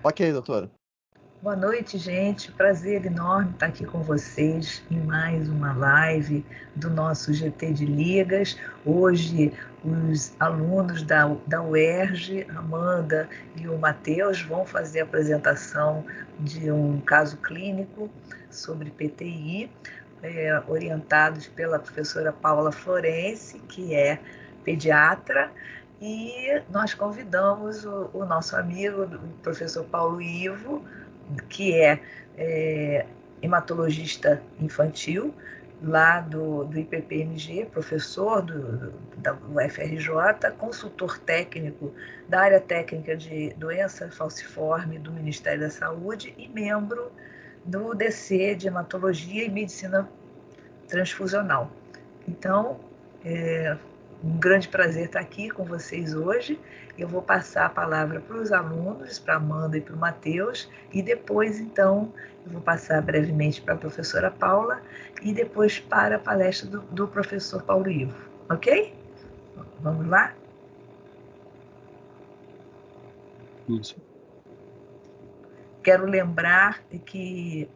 Ok, doutora. Boa noite, gente. Prazer enorme estar aqui com vocês em mais uma live do nosso GT de Ligas. Hoje, os alunos da UERJ, Amanda e o Matheus, vão fazer a apresentação de um caso clínico sobre PTI, orientados pela professora Paula Florence, que é pediatra. E nós convidamos o nosso amigo, o professor Paulo Ivo, que é hematologista infantil, lá do IPPMG, professor da UFRJ, consultor técnico da área técnica de doença falciforme do Ministério da Saúde e membro do DC de Hematologia e Medicina Transfusional. Então, um grande prazer estar aqui com vocês hoje. Eu vou passar a palavra para os alunos, para a Amanda e para o Matheus, e depois, então, eu vou passar brevemente para a professora Paula e depois para a palestra do professor Paulo Ivo. Ok? Vamos lá? Isso. Quero lembrar que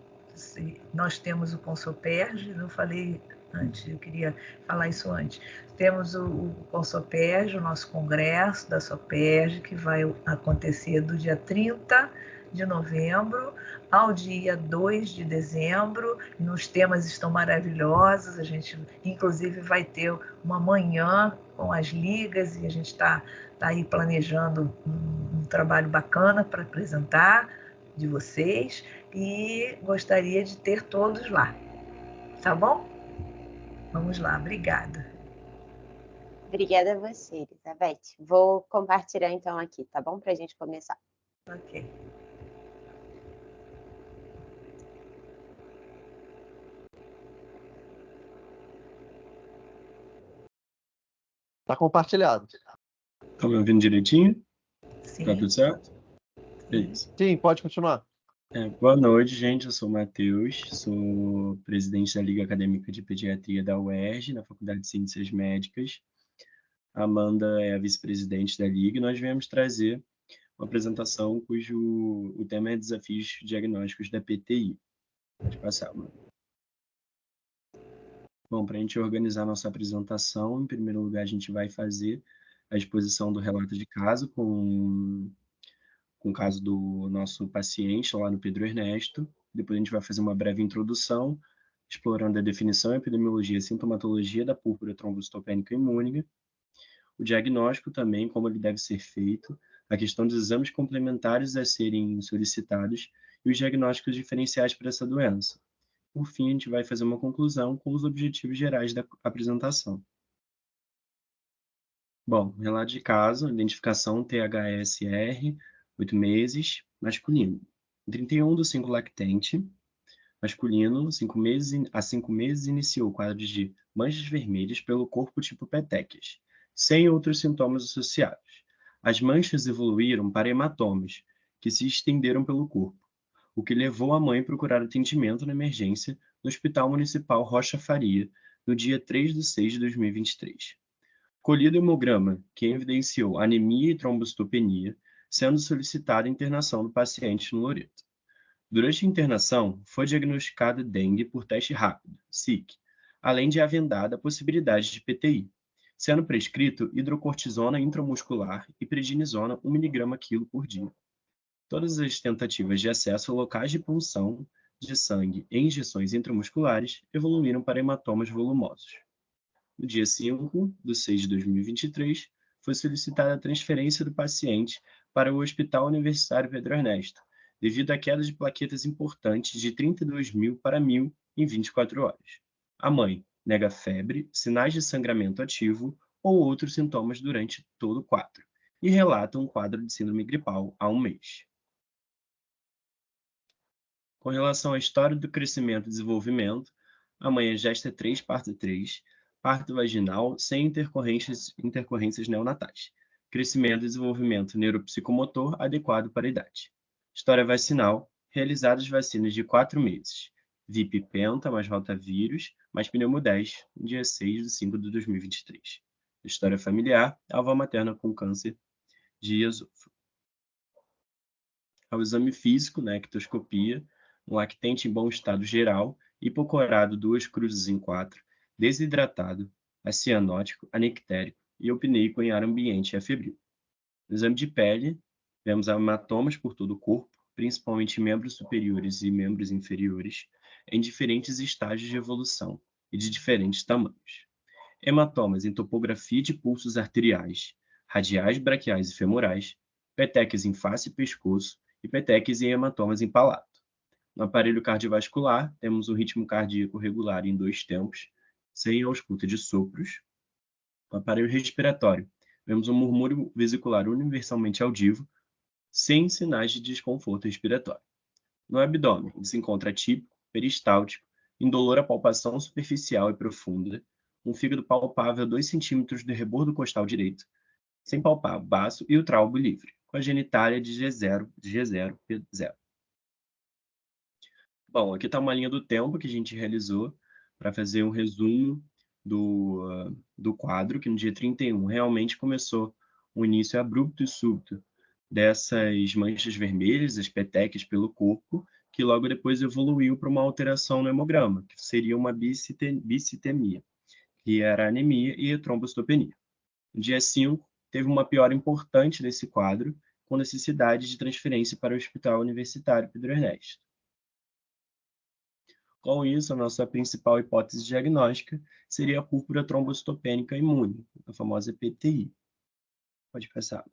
nós temos o Consoperj, não falei antes, eu queria falar isso antes. Temos o Consoperj, o nosso congresso da Soperj, que vai acontecer do dia 30 de novembro ao dia 2 de dezembro. Os temas estão maravilhosos, a gente inclusive vai ter uma manhã com as ligas e a gente está aí planejando um trabalho bacana para apresentar de vocês e gostaria de ter todos lá. Tá bom? Vamos lá, obrigada. Obrigada a você, Elizabeth. Vou compartilhar então aqui, tá bom? Para a gente começar. Ok. Tá compartilhado. Estão me ouvindo direitinho? Sim. Tá tudo certo? Beleza. Sim, pode continuar. Boa noite, gente. Eu sou o Matheus, sou presidente da Liga Acadêmica de Pediatria da UERJ, na Faculdade de Ciências Médicas. A Amanda é a vice-presidente da Liga e nós viemos trazer uma apresentação cujo o tema é Desafios Diagnósticos da PTI. Pode passar, Amanda. Bom, para a gente organizar nossa apresentação, em primeiro lugar, a gente vai fazer a exposição do relato de caso com o caso do nosso paciente lá no Pedro Ernesto. Depois a gente vai fazer uma breve introdução, explorando a definição, epidemiologia e sintomatologia da púrpura trombocitopênica imune, o diagnóstico também, como ele deve ser feito, a questão dos exames complementares a serem solicitados e os diagnósticos diferenciais para essa doença. Por fim, a gente vai fazer uma conclusão com os objetivos gerais da apresentação. Bom, relato de caso, identificação THSR, 8 meses, masculino. 31 do 5 lactente, masculino, 5 meses, há 5 meses iniciou quadros de manchas vermelhas pelo corpo tipo petequias, sem outros sintomas associados. As manchas evoluíram para hematomas, que se estenderam pelo corpo, o que levou a mãe a procurar atendimento na emergência no Hospital Municipal Rocha Faria, no dia 3 de 6 de 2023. Colhido hemograma que evidenciou anemia e trombocitopenia, sendo solicitada a internação do paciente no Loreto. Durante a internação, foi diagnosticada dengue por teste rápido, SIC, além de aventada a possibilidade de PTI, sendo prescrito hidrocortisona intramuscular e prednisona 1 mg/kg por dia. Todas as tentativas de acesso a locais de punção de sangue e injeções intramusculares evoluíram para hematomas volumosos. No dia 5 de 6 de 2023, foi solicitada a transferência do paciente para o Hospital Universitário Pedro Ernesto, devido à queda de plaquetas importantes de 32.000 para 1.000 em 24 horas. A mãe nega febre, sinais de sangramento ativo ou outros sintomas durante todo o quadro, e relata um quadro de síndrome gripal há um mês. Com relação à história do crescimento e desenvolvimento, a mãe é gesta 3, parto 3, parto vaginal sem intercorrências neonatais. Crescimento e desenvolvimento neuropsicomotor adequado para a idade. História vacinal, realizadas vacinas de 4 meses. VIP penta mais rotavírus mais pneumo 10, dia 6 de 5 de 2023. História familiar, avó materna com câncer de esôfago. ao exame físico, né, ectoscopia, um lactente em bom estado geral, hipocorado 2 cruzes em 4, desidratado, acianótico, anictérico e eupneico em ar ambiente e afebril. No exame de pele, vemos hematomas por todo o corpo, principalmente membros superiores e membros inferiores, em diferentes estágios de evolução e de diferentes tamanhos. Hematomas em topografia de pulsos arteriais, radiais, braquiais e femorais, petequias em face e pescoço e petequias e hematomas em palato. No aparelho cardiovascular, temos um ritmo cardíaco regular em 2 tempos, sem ausculta de sopros. No aparelho respiratório, vemos um murmúrio vesicular universalmente audível, sem sinais de desconforto respiratório. No abdômen, se encontra típico, peristáltico, indolor à palpação superficial e profunda, um fígado palpável a 2 centímetros do rebordo costal direito, sem palpar o baço e o traubo livre, com a genitália de G0, P0. Bom, aqui está uma linha do tempo que a gente realizou para fazer um resumo do quadro, que no dia 31 realmente começou um início abrupto e súbito dessas manchas vermelhas, as petequias pelo corpo, que logo depois evoluiu para uma alteração no hemograma, que seria uma bicitemia, que era anemia e trombocitopenia. No dia 5, teve uma piora importante desse quadro, com necessidade de transferência para o Hospital Universitário Pedro Ernesto. Com isso, a nossa principal hipótese diagnóstica seria a púrpura trombocitopênica imune, a famosa PTI. Pode passar.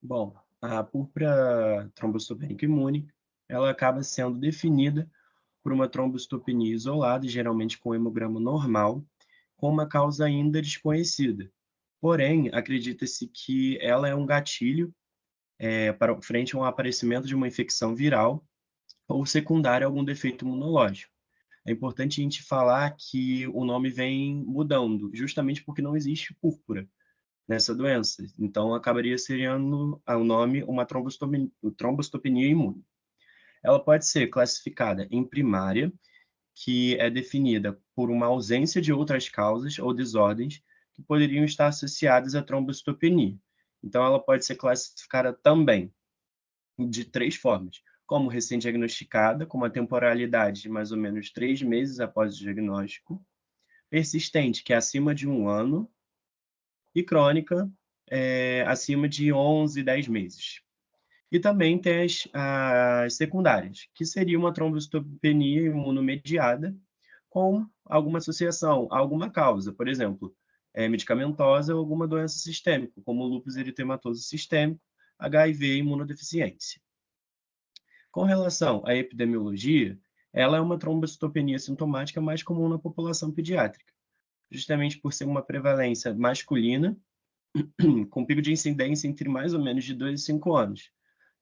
Bom, a púrpura trombocitopênica imune, ela acaba sendo definida por uma trombocitopenia isolada, geralmente com hemograma normal, com uma causa ainda desconhecida. Porém, acredita-se que ela é um gatilho para frente a um aparecimento de uma infecção viral ou secundária a algum defeito imunológico. É importante a gente falar que o nome vem mudando, justamente porque não existe púrpura nessa doença. Então, acabaria sendo o nome uma trombocitopenia imune. Ela pode ser classificada em primária, que é definida por uma ausência de outras causas ou desordens que poderiam estar associadas à trombocitopenia. Então, ela pode ser classificada também de 3 formas: como recém-diagnosticada, com uma temporalidade de mais ou menos 3 meses após o diagnóstico, persistente, que é acima de 1 ano, e crônica, acima de 11, 10 meses. E também tem as secundárias, que seria uma trombocitopenia imunomediada com alguma associação, alguma causa, por exemplo, medicamentosa ou alguma doença sistêmica, como o lúpus eritematoso sistêmico, HIV e imunodeficiência. Com relação à epidemiologia, ela é uma trombocitopenia sintomática mais comum na população pediátrica, justamente por ser uma prevalência masculina, com pico de incidência entre mais ou menos de 2 e 5 anos.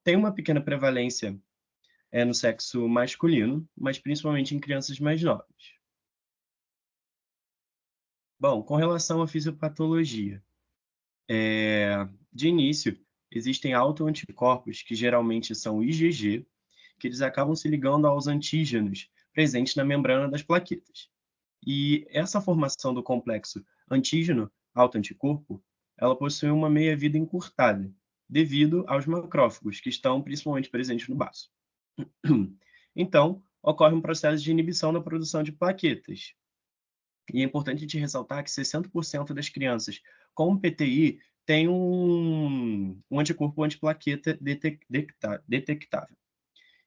Tem uma pequena prevalência no sexo masculino, mas principalmente em crianças mais novas. Bom, com relação à fisiopatologia, de início, existem autoanticorpos que geralmente são IgG, que eles acabam se ligando aos antígenos presentes na membrana das plaquetas. E essa formação do complexo antígeno-autoanticorpo, ela possui uma meia-vida encurtada, devido aos macrófagos, que estão principalmente presentes no baço. Então, ocorre um processo de inibição da produção de plaquetas. E é importante a gente ressaltar que 60% das crianças com PTI têm um anticorpo antiplaqueta detectável.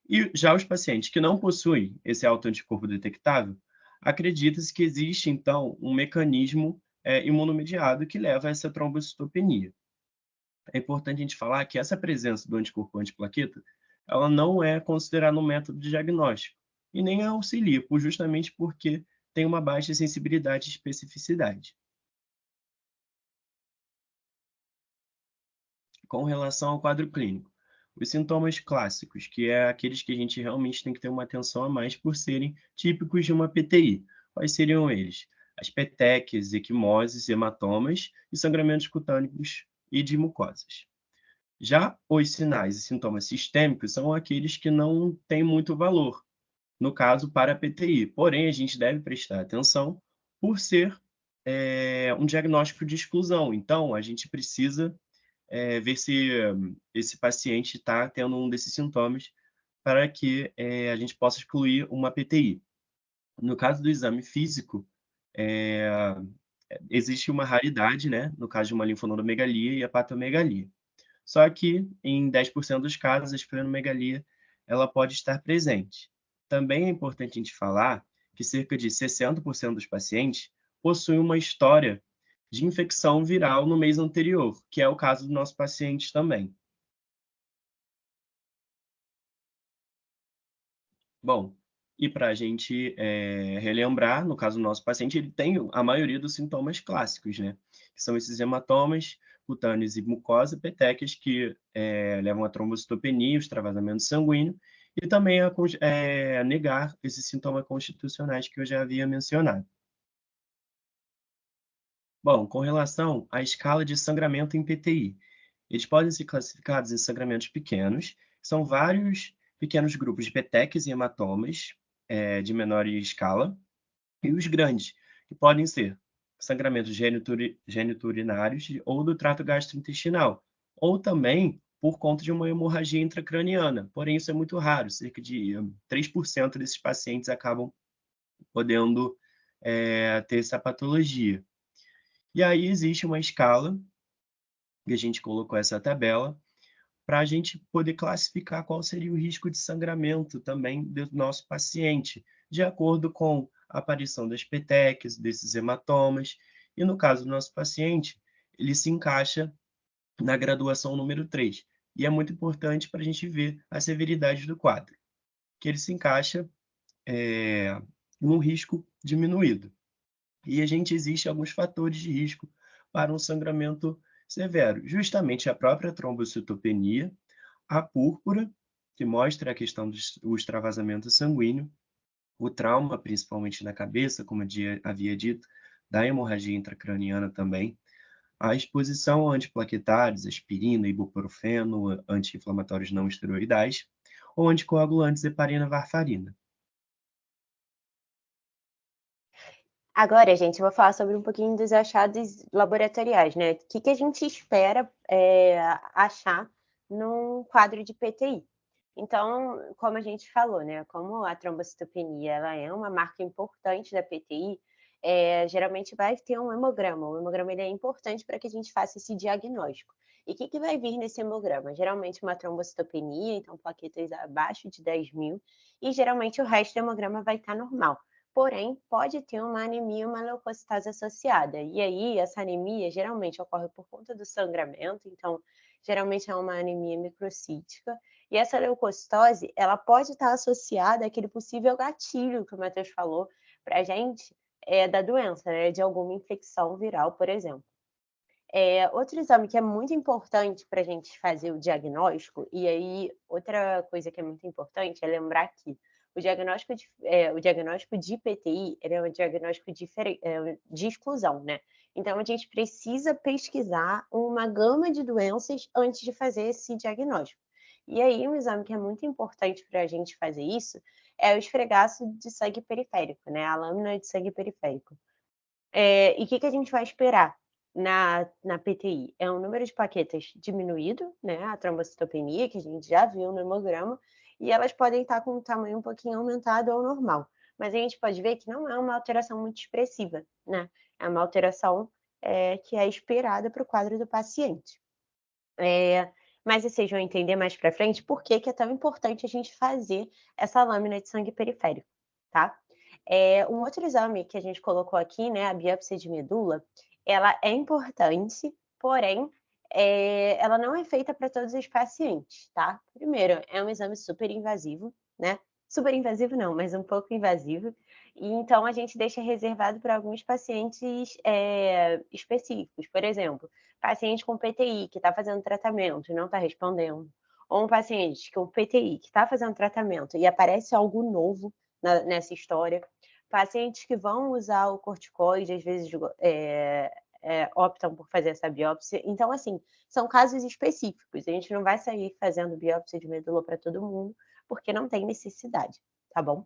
E já os pacientes que não possuem esse autoanticorpo detectável, acredita-se que existe, então, um mecanismo imunomediado que leva a essa trombocitopenia. É importante a gente falar que essa presença do anticorpo antiplaqueta, ela não é considerada um método de diagnóstico e nem auxilia, justamente porque tem uma baixa sensibilidade e especificidade. Com relação ao quadro clínico, os sintomas clássicos, que é aqueles que a gente realmente tem que ter uma atenção a mais por serem típicos de uma PTI. Quais seriam eles? As petequias, equimoses, hematomas e sangramentos cutâneos e de mucosas. Já os sinais e sintomas sistêmicos são aqueles que não têm muito valor, no caso, para a PTI. Porém, a gente deve prestar atenção por ser um diagnóstico de exclusão. Então, a gente precisa ver se esse paciente está tendo um desses sintomas para que a gente possa excluir uma PTI. No caso do exame físico, eh, existe uma raridade, né, no caso de uma linfonodomegalia e hepatomegalia. Só que, em 10% dos casos, a esplenomegalia ela pode estar presente. Também é importante a gente falar que cerca de 60% dos pacientes possuem uma história de infecção viral no mês anterior, que é o caso do nosso paciente também. Bom, e para a gente relembrar, no caso do nosso paciente, ele tem a maioria dos sintomas clássicos, né? Que são esses hematomas cutâneos e mucosa, petecas, que levam a trombocitopenia, extravasamento sanguíneo, e também a negar esses sintomas constitucionais que eu já havia mencionado. Bom, com relação à escala de sangramento em PTI, eles podem ser classificados em sangramentos pequenos, que são vários pequenos grupos de petequias e hematomas, de menor escala, e os grandes, que podem ser sangramentos geniturinários ou do trato gastrointestinal, ou também por conta de uma hemorragia intracraniana, porém isso é muito raro, cerca de 3% desses pacientes acabam podendo ter essa patologia. E aí existe uma escala, e a gente colocou essa tabela, para a gente poder classificar qual seria o risco de sangramento também do nosso paciente, de acordo com a aparição das petequias, desses hematomas, e no caso do nosso paciente, ele se encaixa na graduação número 3. E é muito importante para a gente ver a severidade do quadro, que ele se encaixa num risco diminuído. E existe alguns fatores de risco para um sangramento severo, justamente a própria trombocitopenia, a púrpura, que mostra a questão do extravasamento sanguíneo, o trauma, principalmente na cabeça, como eu havia dito, da hemorragia intracraniana também, a exposição a antiplaquetários, aspirina, ibuprofeno, anti-inflamatórios não esteroidais, ou anticoagulantes, heparina, varfarina. Agora, gente, eu vou falar sobre um pouquinho dos achados laboratoriais, né? O que a gente espera achar num quadro de PTI. Então, como a gente falou, né? Como a trombocitopenia ela é uma marca importante da PTI, geralmente vai ter um hemograma. O hemograma ele é importante para que a gente faça esse diagnóstico. E o que vai vir nesse hemograma? Geralmente uma trombocitopenia, então plaquetas abaixo de 10.000, e geralmente o resto do hemograma vai estar normal. Porém, pode ter uma anemia, uma leucocitose associada. E aí, essa anemia geralmente ocorre por conta do sangramento, então, geralmente é uma anemia microcítica. E essa leucocitose, ela pode estar associada àquele possível gatilho que o Matheus falou para a gente, da doença, né? De alguma infecção viral, por exemplo. Outro exame que é muito importante para a gente fazer o diagnóstico, e aí outra coisa que é muito importante é lembrar que o diagnóstico de PTI ele é um diagnóstico de exclusão, né? Então a gente precisa pesquisar uma gama de doenças antes de fazer esse diagnóstico. E aí um exame que é muito importante para a gente fazer isso é o esfregaço de sangue periférico, né? A lâmina de sangue periférico. E o que a gente vai esperar na PTI? É um número de plaquetas diminuído, né, a trombocitopenia, que a gente já viu no hemograma, e elas podem estar com um tamanho um pouquinho aumentado ao normal. Mas a gente pode ver que não é uma alteração muito expressiva, né? É uma alteração que é esperada para o quadro do paciente. Mas vocês vão entender mais para frente por que é tão importante a gente fazer essa lâmina de sangue periférico, tá? Um outro exame que a gente colocou aqui, né, a biópsia de medula, ela é importante, porém, ela não é feita para todos os pacientes, tá? Primeiro, é um exame super invasivo, né? Super invasivo não, mas um pouco invasivo. E então a gente deixa reservado para alguns pacientes específicos. Por exemplo, paciente com PTI que está fazendo tratamento e não está respondendo, ou um paciente com PTI que está fazendo tratamento e aparece algo novo nessa história, pacientes que vão usar o corticoide, às vezes optam por fazer essa biópsia. Então, assim, são casos específicos. A gente não vai sair fazendo biópsia de medula para todo mundo, porque não tem necessidade, tá bom?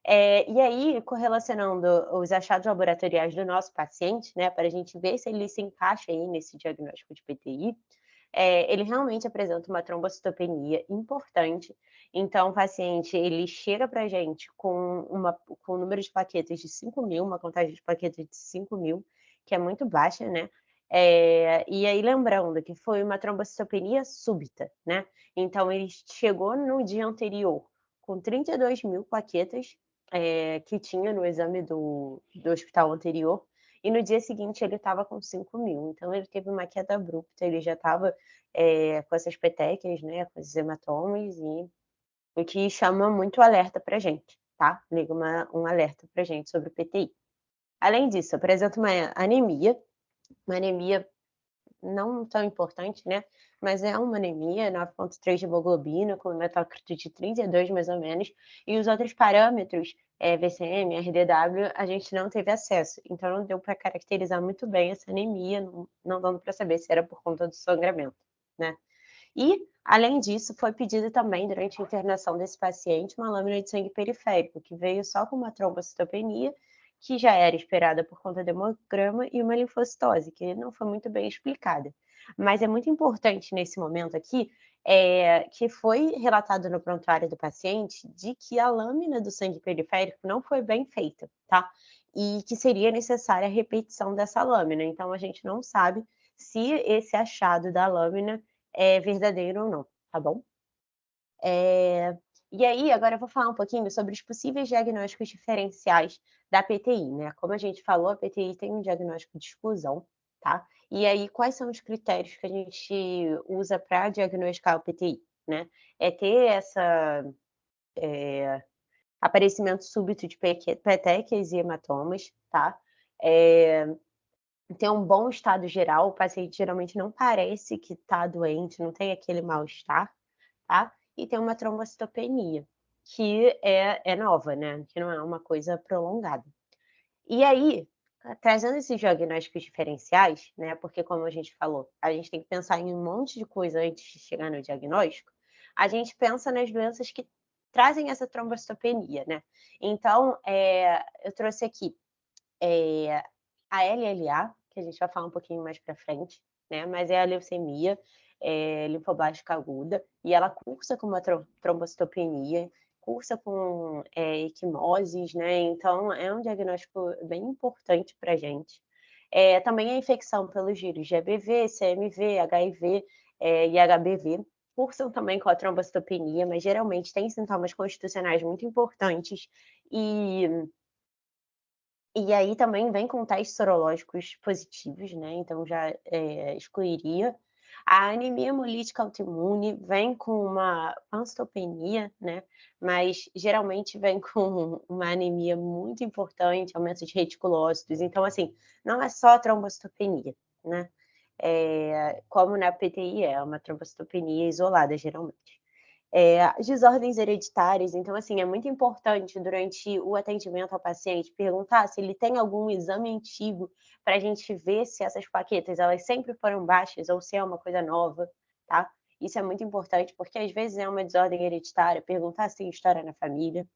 E aí, correlacionando os achados laboratoriais do nosso paciente, né, para a gente ver se ele se encaixa aí nesse diagnóstico de PTI, ele realmente apresenta uma trombocitopenia importante. Então, o paciente ele chega para a gente com um número de plaquetas de 5.000, uma contagem de plaquetas de 5.000, que é muito baixa, né? E aí, lembrando que foi uma trombocitopenia súbita, né? Então, ele chegou no dia anterior com 32.000 plaquetas que tinha no exame do hospital anterior, e no dia seguinte ele estava com 5.000. Então, ele teve uma queda abrupta, ele já estava com essas petequias, né, com esses hematomas, e o que chama muito alerta para a gente, tá? Liga um alerta para a gente sobre o PTI. Além disso, apresenta uma anemia não tão importante, né? Mas é uma anemia, 9,3 de hemoglobina, com metócrito de 32 mais ou menos, e os outros parâmetros, VCM, RDW, a gente não teve acesso. Então não deu para caracterizar muito bem essa anemia, não dando para saber se era por conta do sangramento, né? E, além disso, foi pedido também, durante a internação desse paciente, uma lâmina de sangue periférico, que veio só com uma trombocitopenia, que já era esperada por conta do hemograma, e uma linfocitose, que não foi muito bem explicada. Mas é muito importante nesse momento aqui, que foi relatado no prontuário do paciente de que a lâmina do sangue periférico não foi bem feita, tá? E que seria necessária a repetição dessa lâmina. Então, a gente não sabe se esse achado da lâmina é verdadeiro ou não, tá bom? E aí, agora eu vou falar um pouquinho sobre os possíveis diagnósticos diferenciais da PTI, né? Como a gente falou, a PTI tem um diagnóstico de exclusão, tá? E aí, quais são os critérios que a gente usa para diagnosticar o PTI, né? É ter essa aparecimento súbito de petequias e hematomas, tá? Ter um bom estado geral, o paciente geralmente não parece que está doente, não tem aquele mal-estar, tá? E tem uma trombocitopenia, que é nova, né? Que não é uma coisa prolongada. E aí, trazendo esses diagnósticos diferenciais, né? Porque, como a gente falou, a gente tem que pensar em um monte de coisa antes de chegar no diagnóstico. A gente pensa nas doenças que trazem essa trombocitopenia, né? Então, eu trouxe aqui a LLA, que a gente vai falar um pouquinho mais para frente, né? Mas é a leucemia linfoblástica aguda, e ela cursa com uma trombocitopenia, cursa com equimoses, né? Então, é um diagnóstico bem importante para a gente. Também a infecção pelos vírus de EBV, CMV, HIV e HBV cursam também com a trombocitopenia, mas geralmente tem sintomas constitucionais muito importantes e aí também vem com testes sorológicos positivos, né, então já, excluiria. A anemia hemolítica autoimune vem com uma pancitopenia, né, mas geralmente vem com uma anemia muito importante, aumento de reticulócitos, então assim, não é só a trombocitopenia, né, como na PTI é uma trombocitopenia isolada geralmente. As desordens hereditárias, então, assim, é muito importante durante o atendimento ao paciente perguntar se ele tem algum exame antigo para a gente ver se essas plaquetas elas sempre foram baixas ou se é uma coisa nova, tá? Isso é muito importante porque às vezes é uma desordem hereditária, perguntar se tem história na família.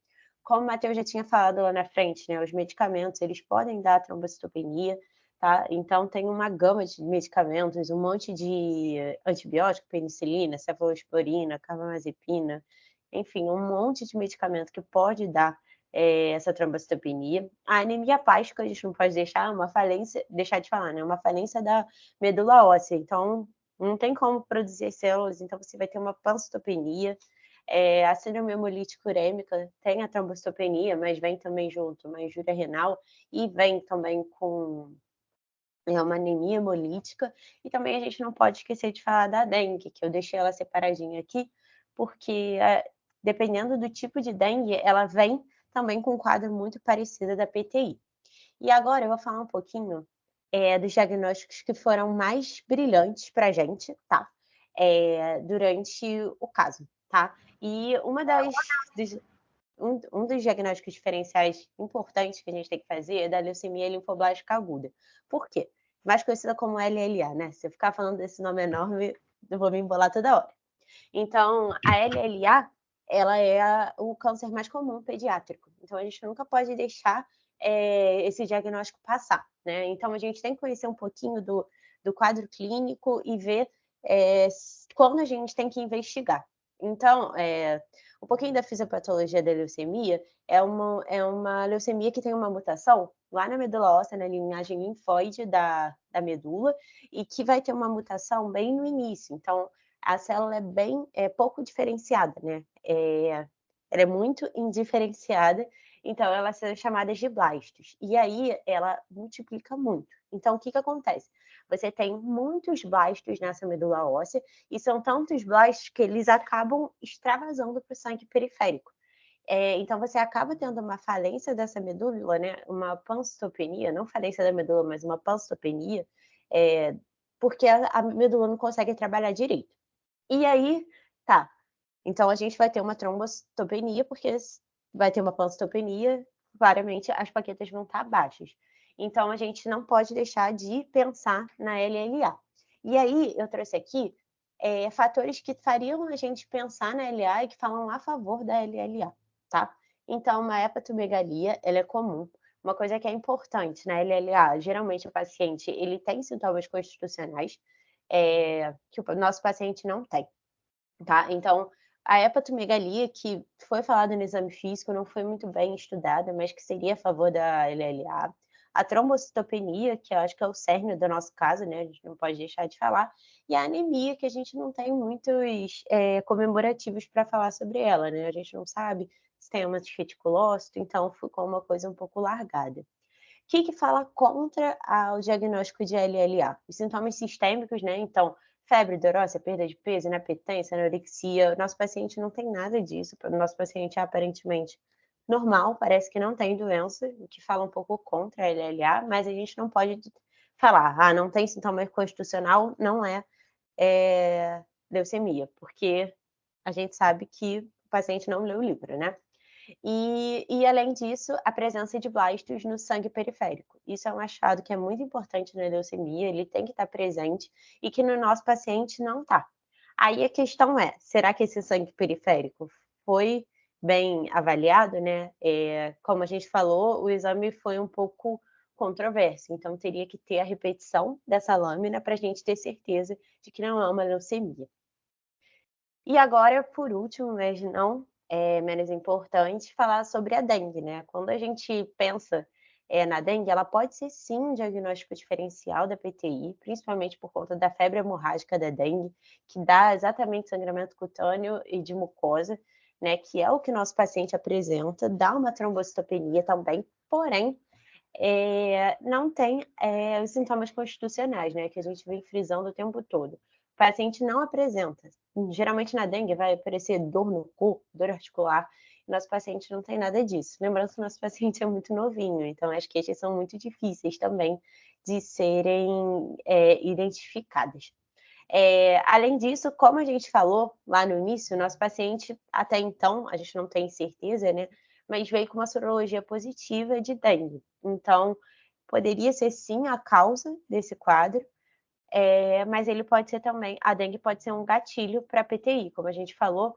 Como o Matheus já tinha falado lá na frente, né, os medicamentos eles podem dar trombocitopenia, tá? Então tem uma gama de medicamentos, um monte de antibiótico, penicilina, cefalosporina, carbamazepina, enfim, um monte de medicamento que pode dar essa trombocitopenia. A anemia apática, a gente não pode deixar de falar, né? Uma falência da medula óssea. Então, não tem como produzir as células, então você vai ter uma pancitopenia. A síndrome hemolítica urêmica tem a trombocitopenia, mas vem também junto uma injúria renal e vem também com uma anemia hemolítica. E também a gente não pode esquecer de falar da dengue, que eu deixei ela separadinha aqui, porque dependendo do tipo de dengue, ela vem também com um quadro muito parecido da PTI. E agora eu vou falar um pouquinho dos diagnósticos que foram mais brilhantes para a gente, tá? Durante o caso, tá? E um dos diagnósticos diferenciais importantes que a gente tem que fazer é da leucemia linfoblástica aguda. Por quê? Mais conhecida como LLA, né? Se eu ficar falando desse nome enorme, eu vou me embolar toda hora. Então, a LLA, ela é o câncer mais comum pediátrico. Então, a gente nunca pode deixar esse diagnóstico passar, né? Então, a gente tem que conhecer um pouquinho do quadro clínico e ver quando a gente tem que investigar. Então, um pouquinho da fisiopatologia da leucemia é uma leucemia que tem uma mutação lá na medula óssea, na linhagem linfóide da medula, e que vai ter uma mutação bem no início. Então, a célula é pouco diferenciada, né? Ela é muito indiferenciada, então elas são chamadas de blastos. E aí ela multiplica muito. Então, o que acontece? Você tem muitos blastos nessa medula óssea, e são tantos blastos que eles acabam extravasando para o sangue periférico. Então, você acaba tendo uma falência dessa medula, né? Uma pancitopenia, não falência da medula, mas uma pancitopenia, porque a medula não consegue trabalhar direito. E aí, tá. Então, a gente vai ter uma trombocitopenia, porque vai ter uma pancitopenia, claramente as plaquetas vão estar baixas. Então, a gente não pode deixar de pensar na LLA. E aí, eu trouxe aqui fatores que fariam a gente pensar na LA e que falam a favor da LLA, tá? Então, uma hepatomegalia, ela é comum. Uma coisa que é importante na LLA, geralmente o paciente ele tem sintomas constitucionais que o nosso paciente não tem, tá? Então, a hepatomegalia, que foi falada no exame físico, não foi muito bem estudada, mas que seria a favor da LLA. A trombocitopenia, que eu acho que é o cerne do nosso caso, né? A gente não pode deixar de falar. E a anemia, que a gente não tem muitos comemorativos para falar sobre ela, né? A gente não sabe se tem uma reticulócito, então ficou uma coisa um pouco largada. O que fala contra o diagnóstico de LLA? Os sintomas sistêmicos, né? Então, febre, dorose, perda de peso, inapetência, anorexia. O nosso paciente não tem nada disso. O nosso paciente é aparentemente normal, parece que não tem doença, o que fala um pouco contra a LLA, mas a gente não pode falar, não tem sintoma constitucional, não é leucemia, porque a gente sabe que o paciente não leu o livro, né? E além disso, a presença de blastos no sangue periférico. Isso é um achado que é muito importante na leucemia, ele tem que estar presente e que no nosso paciente não está. Aí a questão é, será que esse sangue periférico foi bem avaliado, né? Como a gente falou, o exame foi um pouco controverso, então teria que ter a repetição dessa lâmina para a gente ter certeza de que não é uma leucemia. E agora, por último, mas não menos importante, falar sobre a dengue, né? Quando a gente pensa na dengue, ela pode ser sim um diagnóstico diferencial da PTI, principalmente por conta da febre hemorrágica da dengue, que dá exatamente sangramento cutâneo e de mucosa, né? Que é o que nosso paciente apresenta, dá uma trombocitopenia também, porém, não tem os sintomas constitucionais, né? Que a gente vem frisando o tempo todo. O paciente não apresenta. Geralmente na dengue vai aparecer dor no corpo, dor articular. Nosso paciente não tem nada disso. Lembrando que o nosso paciente é muito novinho, então as queixas são muito difíceis também de serem identificadas. Além disso, como a gente falou lá no início, nosso paciente, até então, a gente não tem certeza, né? Mas veio com uma sorologia positiva de dengue. Então, poderia ser sim a causa desse quadro, mas ele pode ser também, a dengue pode ser um gatilho para PTI, como a gente falou,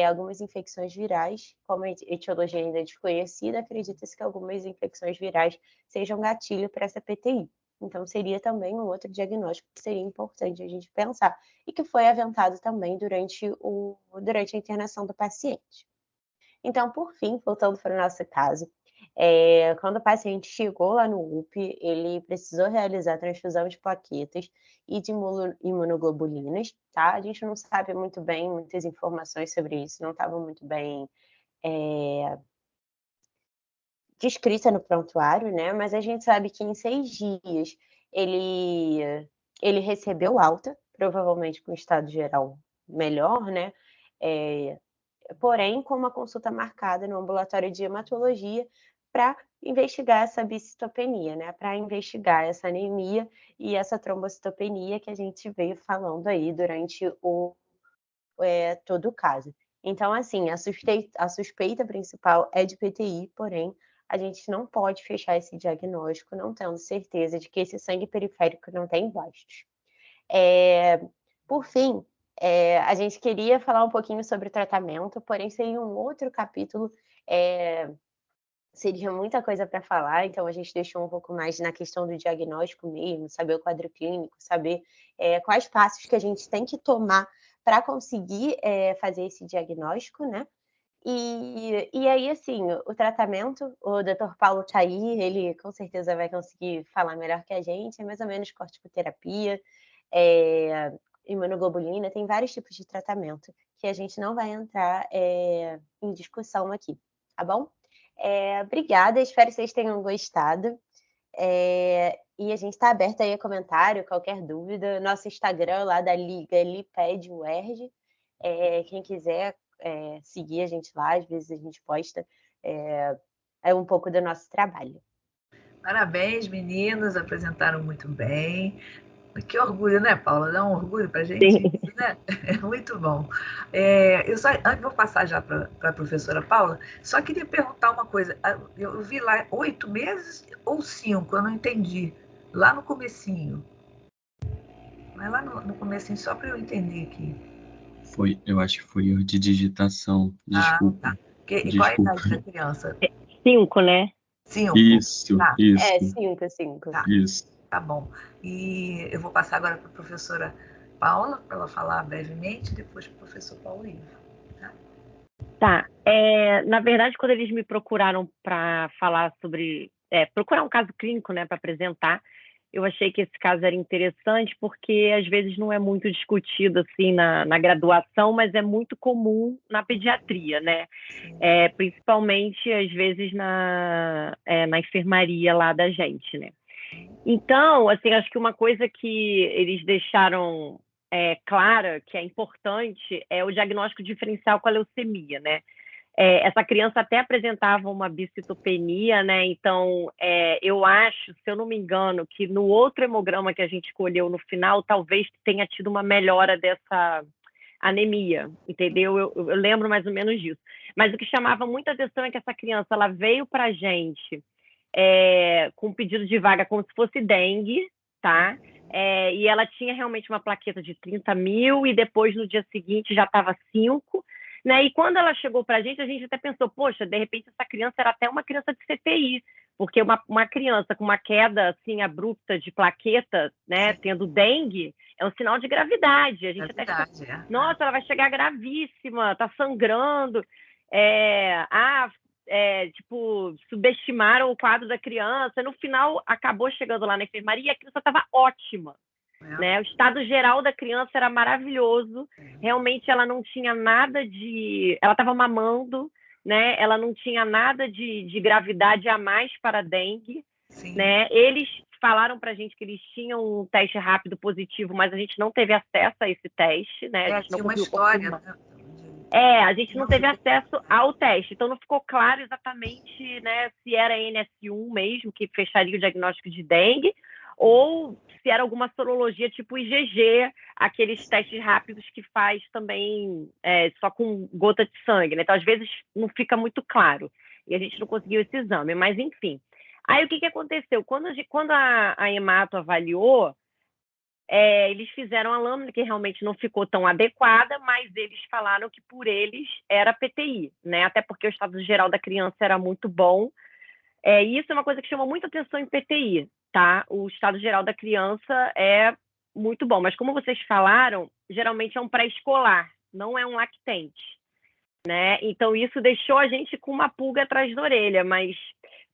algumas infecções virais, como a etiologia ainda é desconhecida, acredita-se que algumas infecções virais sejam gatilho para essa PTI. Então, seria também um outro diagnóstico que seria importante a gente pensar, e que foi aventado também durante a internação do paciente. Então, por fim, voltando para o nosso caso, quando o paciente chegou lá no UPI, ele precisou realizar transfusão de plaquetas e de imunoglobulinas, tá? A gente não sabe muito bem, muitas informações sobre isso, não estava muito bem descrita no prontuário, né? Mas a gente sabe que em 6 dias ele recebeu alta, provavelmente com estado geral melhor, né? Porém, com uma consulta marcada no ambulatório de hematologia para investigar essa bicitopenia, né? Para investigar essa anemia e essa trombocitopenia que a gente veio falando aí durante todo o caso. Então, assim, a suspeita principal é de PTI, porém, a gente não pode fechar esse diagnóstico não tendo certeza de que esse sangue periférico não tem blastos. Por fim, a gente queria falar um pouquinho sobre o tratamento, porém seria um outro capítulo seria muita coisa para falar, então a gente deixou um pouco mais na questão do diagnóstico mesmo, saber o quadro clínico, saber quais passos que a gente tem que tomar para conseguir fazer esse diagnóstico, né? E aí, assim, o tratamento, o Dr. Paulo tá aí, ele com certeza vai conseguir falar melhor que a gente, é mais ou menos corticoterapia, imunoglobulina, tem vários tipos de tratamento que a gente não vai entrar em discussão aqui, tá bom? Obrigada, espero que vocês tenham gostado. E a gente está aberto aí a comentário, qualquer dúvida. Nosso Instagram lá da Liga é LipedUERJ. Quem quiser seguir a gente lá, às vezes a gente posta um pouco do nosso trabalho. Parabéns, meninos, apresentaram muito bem. Que orgulho, né, Paula? Dá um orgulho para a gente, isso, né? É muito bom. Eu vou passar já para a professora Paula, só queria perguntar uma coisa. Eu vi lá 8 meses ou 5, eu não entendi. Lá no comecinho. Mas lá no comecinho, só para eu entender aqui. Eu acho que foi erro de digitação. Desculpa. Tá. E qual é a idade da criança? 5, né? 5. Isso, Tá. isso. 5. Tá. Isso. Tá bom. E eu vou passar agora para a professora Paula, para ela falar brevemente, e depois para o professor Paulo Ivo. Tá. Na verdade, quando eles me procuraram para falar sobre... procurar um caso clínico, né, para apresentar, eu achei que esse caso era interessante porque, às vezes, não é muito discutido assim, na graduação, mas é muito comum na pediatria, né? Principalmente, às vezes, na enfermaria lá da gente, né? Então, assim, acho que uma coisa que eles deixaram clara, que é importante, é o diagnóstico diferencial com a leucemia, né? Essa criança até apresentava uma bicitopenia, né? Então, eu acho, se eu não me engano, que no outro hemograma que a gente escolheu no final, talvez tenha tido uma melhora dessa anemia, entendeu? Eu lembro mais ou menos disso. Mas o que chamava muita atenção é que essa criança, ela veio para a gente com pedido de vaga como se fosse dengue, tá? E ela tinha realmente uma plaqueta de 30 mil e depois, no dia seguinte, já estava 5. Né? E quando ela chegou para a gente até pensou, poxa, de repente essa criança era até uma criança de CTI, porque uma criança com uma queda assim abrupta de plaqueta, né, tendo dengue, é um sinal de gravidade. A gente até fica, nossa, ela vai chegar gravíssima, tá sangrando. Tipo, subestimaram o quadro da criança. No final, acabou chegando lá na enfermaria e a criança estava ótima. Né? O estado geral da criança era maravilhoso. Realmente ela não tinha nada de... Ela estava mamando, né? Ela não tinha nada de gravidade a mais para a dengue. Né? Eles falaram para a gente que eles tinham um teste rápido positivo, mas a gente não teve acesso a esse teste. Né? A gente não conseguiu confirmar. A gente não teve acesso ao teste, então não ficou claro exatamente, né, se era NS1 mesmo, que fecharia o diagnóstico de dengue, ou se era alguma sorologia tipo IgG, aqueles testes rápidos que faz também só com gota de sangue, né? Então, às vezes, não fica muito claro, e a gente não conseguiu esse exame, mas enfim. Aí, o que aconteceu? Quando a hemato avaliou, eles fizeram a lâmina que realmente não ficou tão adequada, mas eles falaram que por eles era PTI, né? Até porque o estado geral da criança era muito bom. E isso é uma coisa que chama muita atenção em PTI, tá? O estado geral da criança é muito bom, mas como vocês falaram, geralmente é um pré-escolar, não é um lactente, né? Então isso deixou a gente com uma pulga atrás da orelha, mas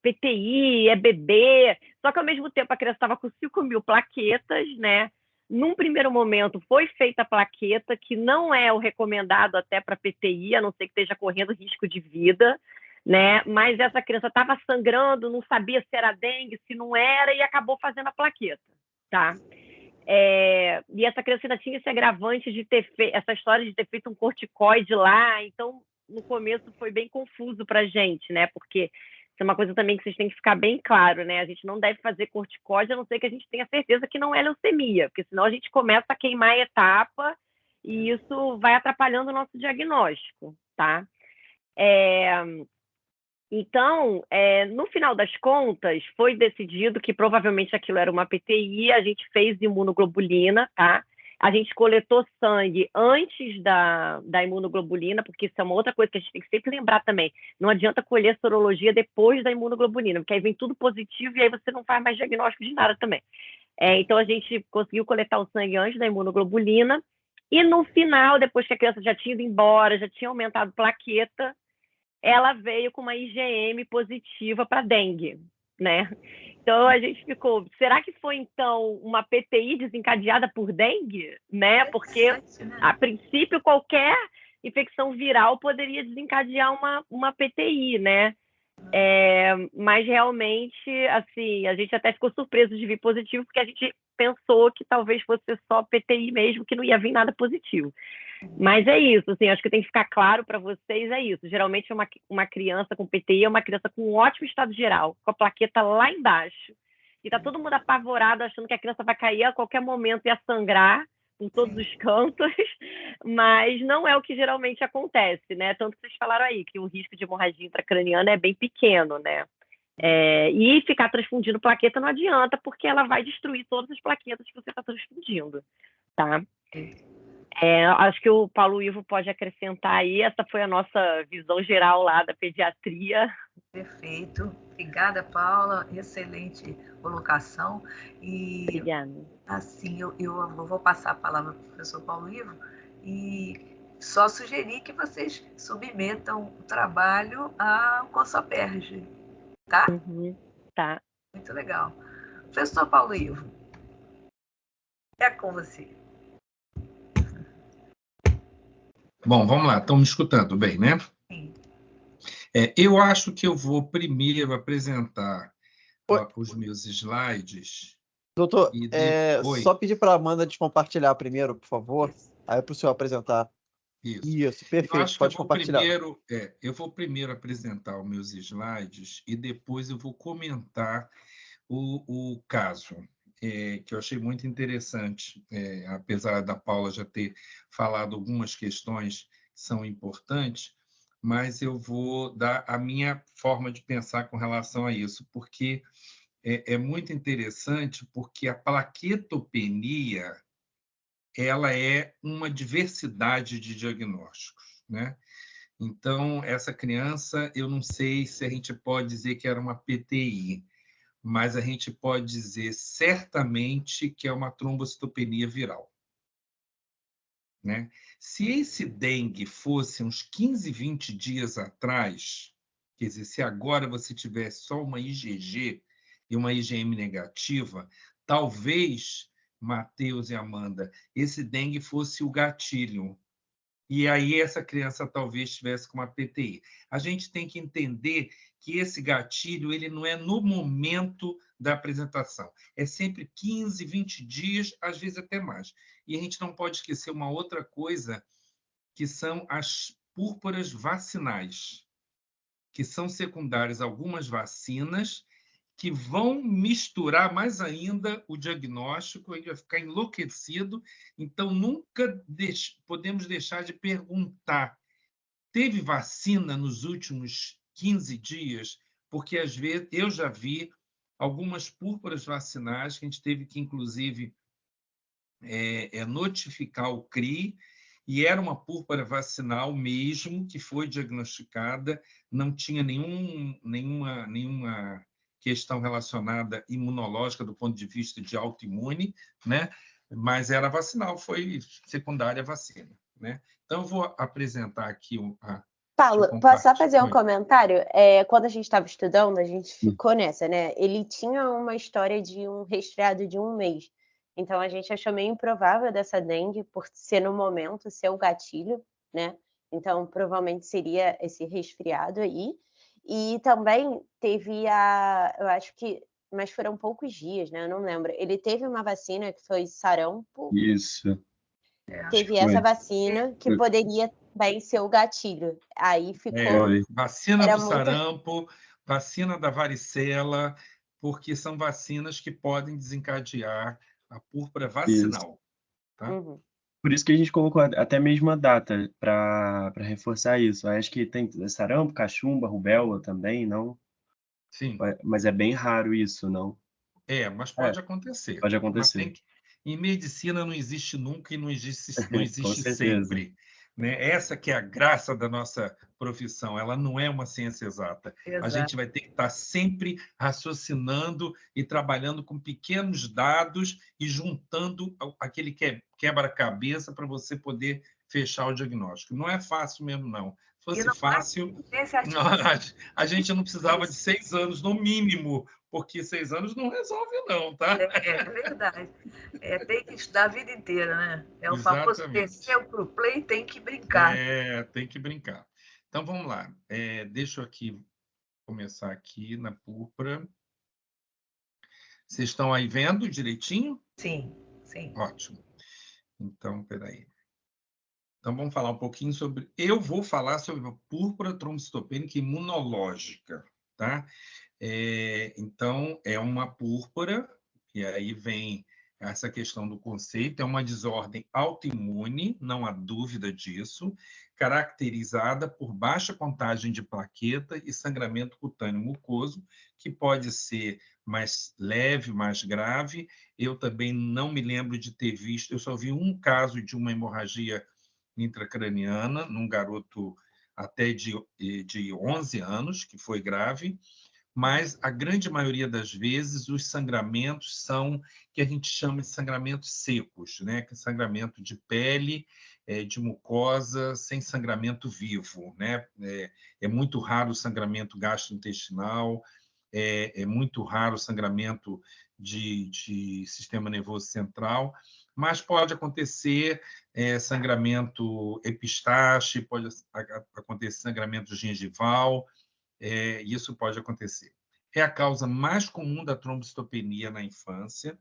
PTI é bebê, só que ao mesmo tempo a criança estava com 5 mil plaquetas, né? Num primeiro momento foi feita a plaqueta, que não é o recomendado até para PTI, a não ser que esteja correndo risco de vida, né? Mas essa criança estava sangrando, não sabia se era dengue, se não era, e acabou fazendo a plaqueta, tá? E essa criança ainda tinha esse agravante de ter feito, essa história de ter feito um corticoide lá, então no começo foi bem confuso para a gente, né? Porque isso é uma coisa também que vocês têm que ficar bem claro, né? A gente não deve fazer corticóide, a não ser que a gente tenha certeza que não é leucemia, porque senão a gente começa a queimar a etapa e isso vai atrapalhando o nosso diagnóstico, tá? Então, no final das contas, foi decidido que provavelmente aquilo era uma PTI, a gente fez imunoglobulina, tá? A gente coletou sangue antes da imunoglobulina, porque isso é uma outra coisa que a gente tem que sempre lembrar também. Não adianta colher sorologia depois da imunoglobulina, porque aí vem tudo positivo e aí você não faz mais diagnóstico de nada também. Então, a gente conseguiu coletar o sangue antes da imunoglobulina. E no final, depois que a criança já tinha ido embora, já tinha aumentado plaqueta, ela veio com uma IgM positiva para dengue, né? Então a gente ficou, será que foi então uma PTI desencadeada por dengue, né? Porque a princípio qualquer infecção viral poderia desencadear uma PTI, né? Mas realmente, assim, a gente até ficou surpreso de vir positivo, porque a gente pensou que talvez fosse só PTI mesmo, que não ia vir nada positivo. Mas é isso, assim, acho que tem que ficar claro para vocês, é isso. Geralmente uma criança com PTI é uma criança com um ótimo estado geral, com a plaqueta lá embaixo. E tá todo mundo apavorado, achando que a criança vai cair a qualquer momento e ia sangrar em todos os cantos, mas não é o que geralmente acontece, né? Tanto que vocês falaram aí que o risco de hemorragia intracraniana é bem pequeno, né? E ficar transfundindo plaqueta não adianta, porque ela vai destruir todas as plaquetas que você está transfundindo, tá? Acho que o Paulo Ivo pode acrescentar aí. Essa foi a nossa visão geral lá da pediatria. Perfeito. Obrigada, Paula. Excelente colocação. E, obrigada. Assim, eu vou passar a palavra para o professor Paulo Ivo e só sugerir que vocês submetam o trabalho à Consoperge, tá? Tá. Muito legal. Professor Paulo Ivo, é com você. Bom, vamos lá. Estão me escutando bem, né? Sim. Eu acho que eu vou primeiro apresentar os meus slides. Doutor, só pedir para a Amanda descompartilhar primeiro, por favor. Isso. Aí para o senhor apresentar. Isso, perfeito. Pode compartilhar. Eu vou primeiro apresentar os meus slides e depois eu vou comentar o caso, que eu achei muito interessante, apesar da Paula já ter falado algumas questões que são importantes, mas eu vou dar a minha forma de pensar com relação a isso, porque é muito interessante, porque a plaquetopenia ela é uma diversidade de diagnósticos, né? Então, essa criança, eu não sei se a gente pode dizer que era uma PTI, mas a gente pode dizer certamente que é uma trombocitopenia viral, né? Se esse dengue fosse uns 15, 20 dias atrás, quer dizer, se agora você tivesse só uma IgG e uma IgM negativa, talvez, Matheus e Amanda, esse dengue fosse o gatilho. E aí essa criança talvez estivesse com uma PTI. A gente tem que entender que esse gatilho ele não é no momento da apresentação. É sempre 15, 20 dias, às vezes até mais. E a gente não pode esquecer uma outra coisa, que são as púrpuras vacinais, que são secundárias a algumas vacinas, que vão misturar mais ainda o diagnóstico, ele vai ficar enlouquecido. Então, nunca podemos deixar de perguntar: teve vacina nos últimos 15 dias? Porque, às vezes, eu já vi algumas púrpuras vacinais que a gente teve que, inclusive, notificar o CRI, e era uma púrpura vacinal mesmo, que foi diagnosticada, não tinha nenhuma questão relacionada imunológica do ponto de vista de autoimune, né? Mas era vacinal, foi secundária vacina, né? Então, eu vou apresentar aqui Paulo, posso só fazer um comentário? Quando a gente estava estudando, a gente ficou nessa, né? Ele tinha uma história de um resfriado de 1 mês. Então, a gente achou meio improvável dessa dengue, por ser no momento, ser o gatilho, né? Então, provavelmente seria esse resfriado aí. E também teve eu acho que, mas foram poucos dias, né? Eu não lembro. Ele teve uma vacina que foi sarampo. Isso. Teve essa vacina que poderia bem ser o gatilho. Aí ficou... vacina do sarampo, vacina da varicela, porque são vacinas que podem desencadear a púrpura vacinal. Tá? Por isso que a gente colocou até mesmo a data, para reforçar isso. Acho que tem sarampo, cachumba, rubéola também, não? Sim. Mas é bem raro isso, não? Mas pode acontecer. Pode acontecer. Mas Em medicina não existe nunca e não Com existe certeza. sempre. Né? Essa que é a graça da nossa profissão, ela não é uma ciência exata. A gente vai ter que estar sempre raciocinando e trabalhando com pequenos dados e juntando aquele quebra-cabeça para você poder fechar o diagnóstico. Não é fácil mesmo, não. Se fosse fácil, a gente não precisava de 6 anos, no mínimo, porque 6 anos não resolve, não, tá? É verdade. Tem que estudar a vida inteira, né? É o famoso Exatamente. desceu para o play, tem que brincar. Tem que brincar. Então, vamos lá. Deixa eu aqui começar aqui na púrpura. Vocês estão aí vendo direitinho? Sim, sim. Ótimo. Então, peraí. Então, vamos falar um pouquinho sobre... Eu vou falar sobre a púrpura trombocitopênica imunológica, tá? Então, é uma púrpura, e aí vem essa questão do conceito, é uma desordem autoimune, não há dúvida disso, caracterizada por baixa contagem de plaqueta e sangramento cutâneo mucoso, que pode ser mais leve, mais grave. Eu também não me lembro de ter visto, eu só vi um caso de uma hemorragia intracraniana, num garoto até de 11 anos, que foi grave, mas a grande maioria das vezes os sangramentos são que a gente chama de sangramentos secos, né? Que é sangramento de pele, de mucosa, sem sangramento vivo, né? É muito raro o sangramento gastrointestinal, é muito raro o sangramento de sistema nervoso central, mas pode acontecer sangramento epistaxe, pode acontecer sangramento gengival, isso pode acontecer. É a causa mais comum da trombocitopenia na infância,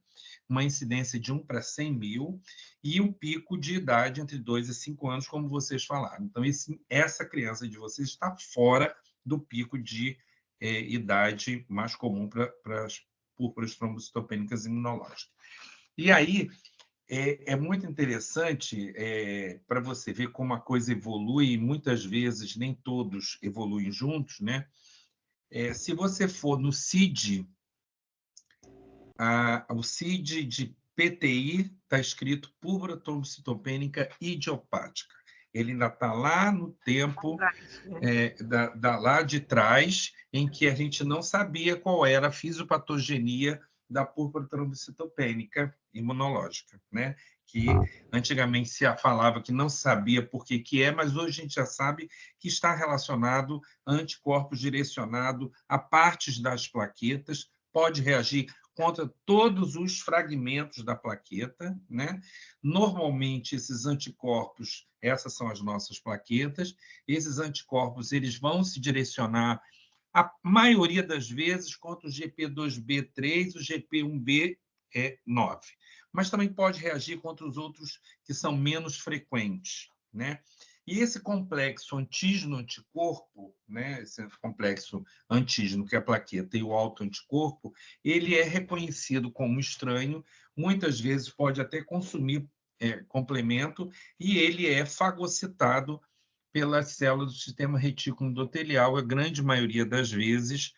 uma incidência de 1 para 100 mil e um pico de idade entre 2 e 5 anos, como vocês falaram. Então, essa criança de vocês está fora do pico de idade mais comum para as púrpuras trombocitopênicas imunológicas. E aí, é muito interessante para você ver como a coisa evolui, e muitas vezes nem todos evoluem juntos, né? Se você for no CID, o CID de PTI está escrito púrpura trombocitopênica idiopática. Ele ainda está lá no tempo, lá de trás, em que a gente não sabia qual era a fisiopatogenia da púrpura trombocitopênica imunológica, né? Que antigamente se falava que não sabia por que é, mas hoje a gente já sabe que está relacionado a anticorpos direcionado a partes das plaquetas, pode reagir contra todos os fragmentos da plaqueta, né? Normalmente esses anticorpos, essas são as nossas plaquetas, esses anticorpos eles vão se direcionar a maioria das vezes contra o GP2B3, o GP1B9, mas também pode reagir contra os outros que são menos frequentes, né? E esse complexo antígeno-anticorpo, né, esse complexo antígeno, que é a plaqueta, e o autoanticorpo, ele é reconhecido como estranho, muitas vezes pode até consumir complemento, e ele é fagocitado pelas células do sistema retículo endotelial, a grande maioria das vezes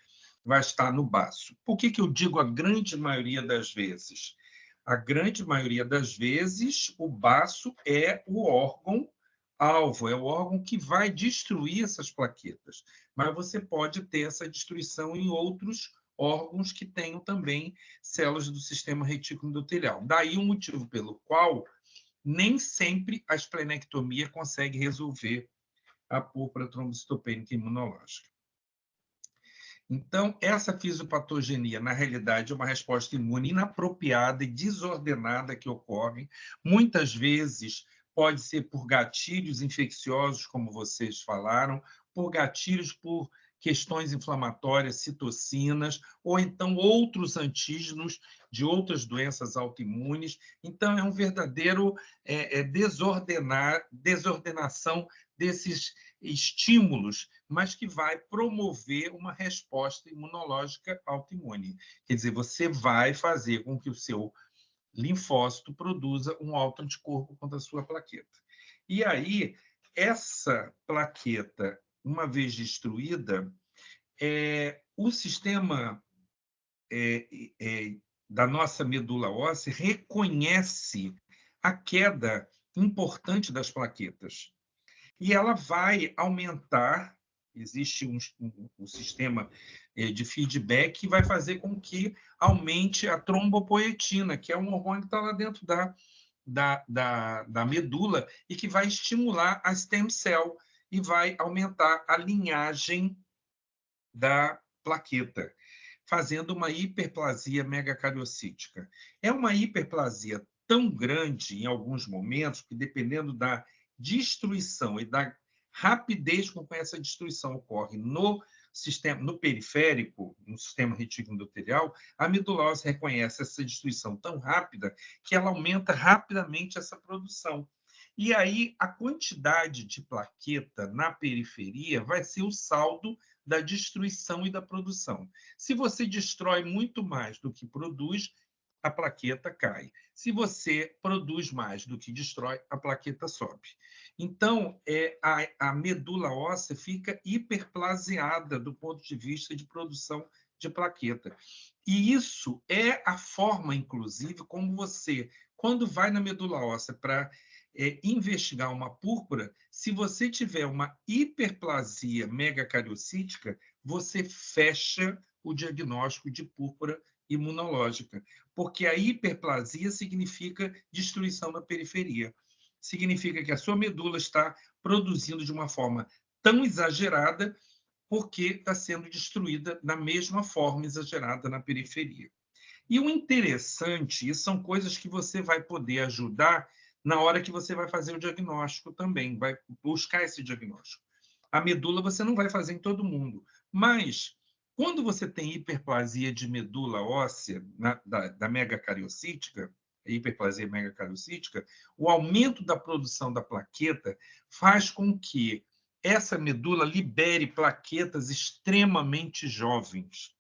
vai estar no baço. Por que eu digo a grande maioria das vezes? A grande maioria das vezes, o baço é o órgão-alvo, é o órgão que vai destruir essas plaquetas. Mas você pode ter essa destruição em outros órgãos que tenham também células do sistema retículo endotelial. Daí o motivo pelo qual nem sempre a esplenectomia consegue resolver a púrpura trombocitopênica imunológica. Então, essa fisiopatogenia, na realidade, é uma resposta imune inapropriada e desordenada que ocorre. Muitas vezes pode ser por gatilhos infecciosos, como vocês falaram, por gatilhos por questões inflamatórias, citocinas, ou então outros antígenos de outras doenças autoimunes. Então, é um verdadeiro desordenação desses estímulos, mas que vai promover uma resposta imunológica autoimune. Quer dizer, você vai fazer com que o seu linfócito produza um autoanticorpo contra a sua plaqueta. E aí, essa plaqueta, uma vez destruída, o sistema da nossa medula óssea reconhece a queda importante das plaquetas. E ela vai aumentar, existe um sistema de feedback que vai fazer com que aumente a trombopoetina, que é um hormônio que está lá dentro da medula e que vai estimular a stem cell e vai aumentar a linhagem da plaqueta, fazendo uma hiperplasia megacariocítica. É uma hiperplasia tão grande em alguns momentos que, dependendo da destruição e da rapidez com que essa destruição ocorre no sistema, no periférico, no sistema retículo endotelial, a medula óssea reconhece essa destruição tão rápida que ela aumenta rapidamente essa produção. E aí a quantidade de plaqueta na periferia vai ser o saldo da destruição e da produção. Se você destrói muito mais do que produz, a plaqueta cai. Se você produz mais do que destrói, a plaqueta sobe. Então, a medula óssea fica hiperplasiada do ponto de vista de produção de plaqueta. E isso é a forma, inclusive, como você, quando vai na medula óssea para investigar uma púrpura, se você tiver uma hiperplasia megacariocítica, você fecha o diagnóstico de púrpura imunológica, porque a hiperplasia significa destruição na periferia. Significa que a sua medula está produzindo de uma forma tão exagerada porque está sendo destruída da mesma forma exagerada na periferia. E o interessante, isso são coisas que você vai poder ajudar na hora que você vai fazer o diagnóstico também, vai buscar esse diagnóstico. A medula você não vai fazer em todo mundo, mas quando você tem hiperplasia de medula óssea da megacariocítica, hiperplasia megacariocítica, o aumento da produção da plaqueta faz com que essa medula libere plaquetas extremamente jovens.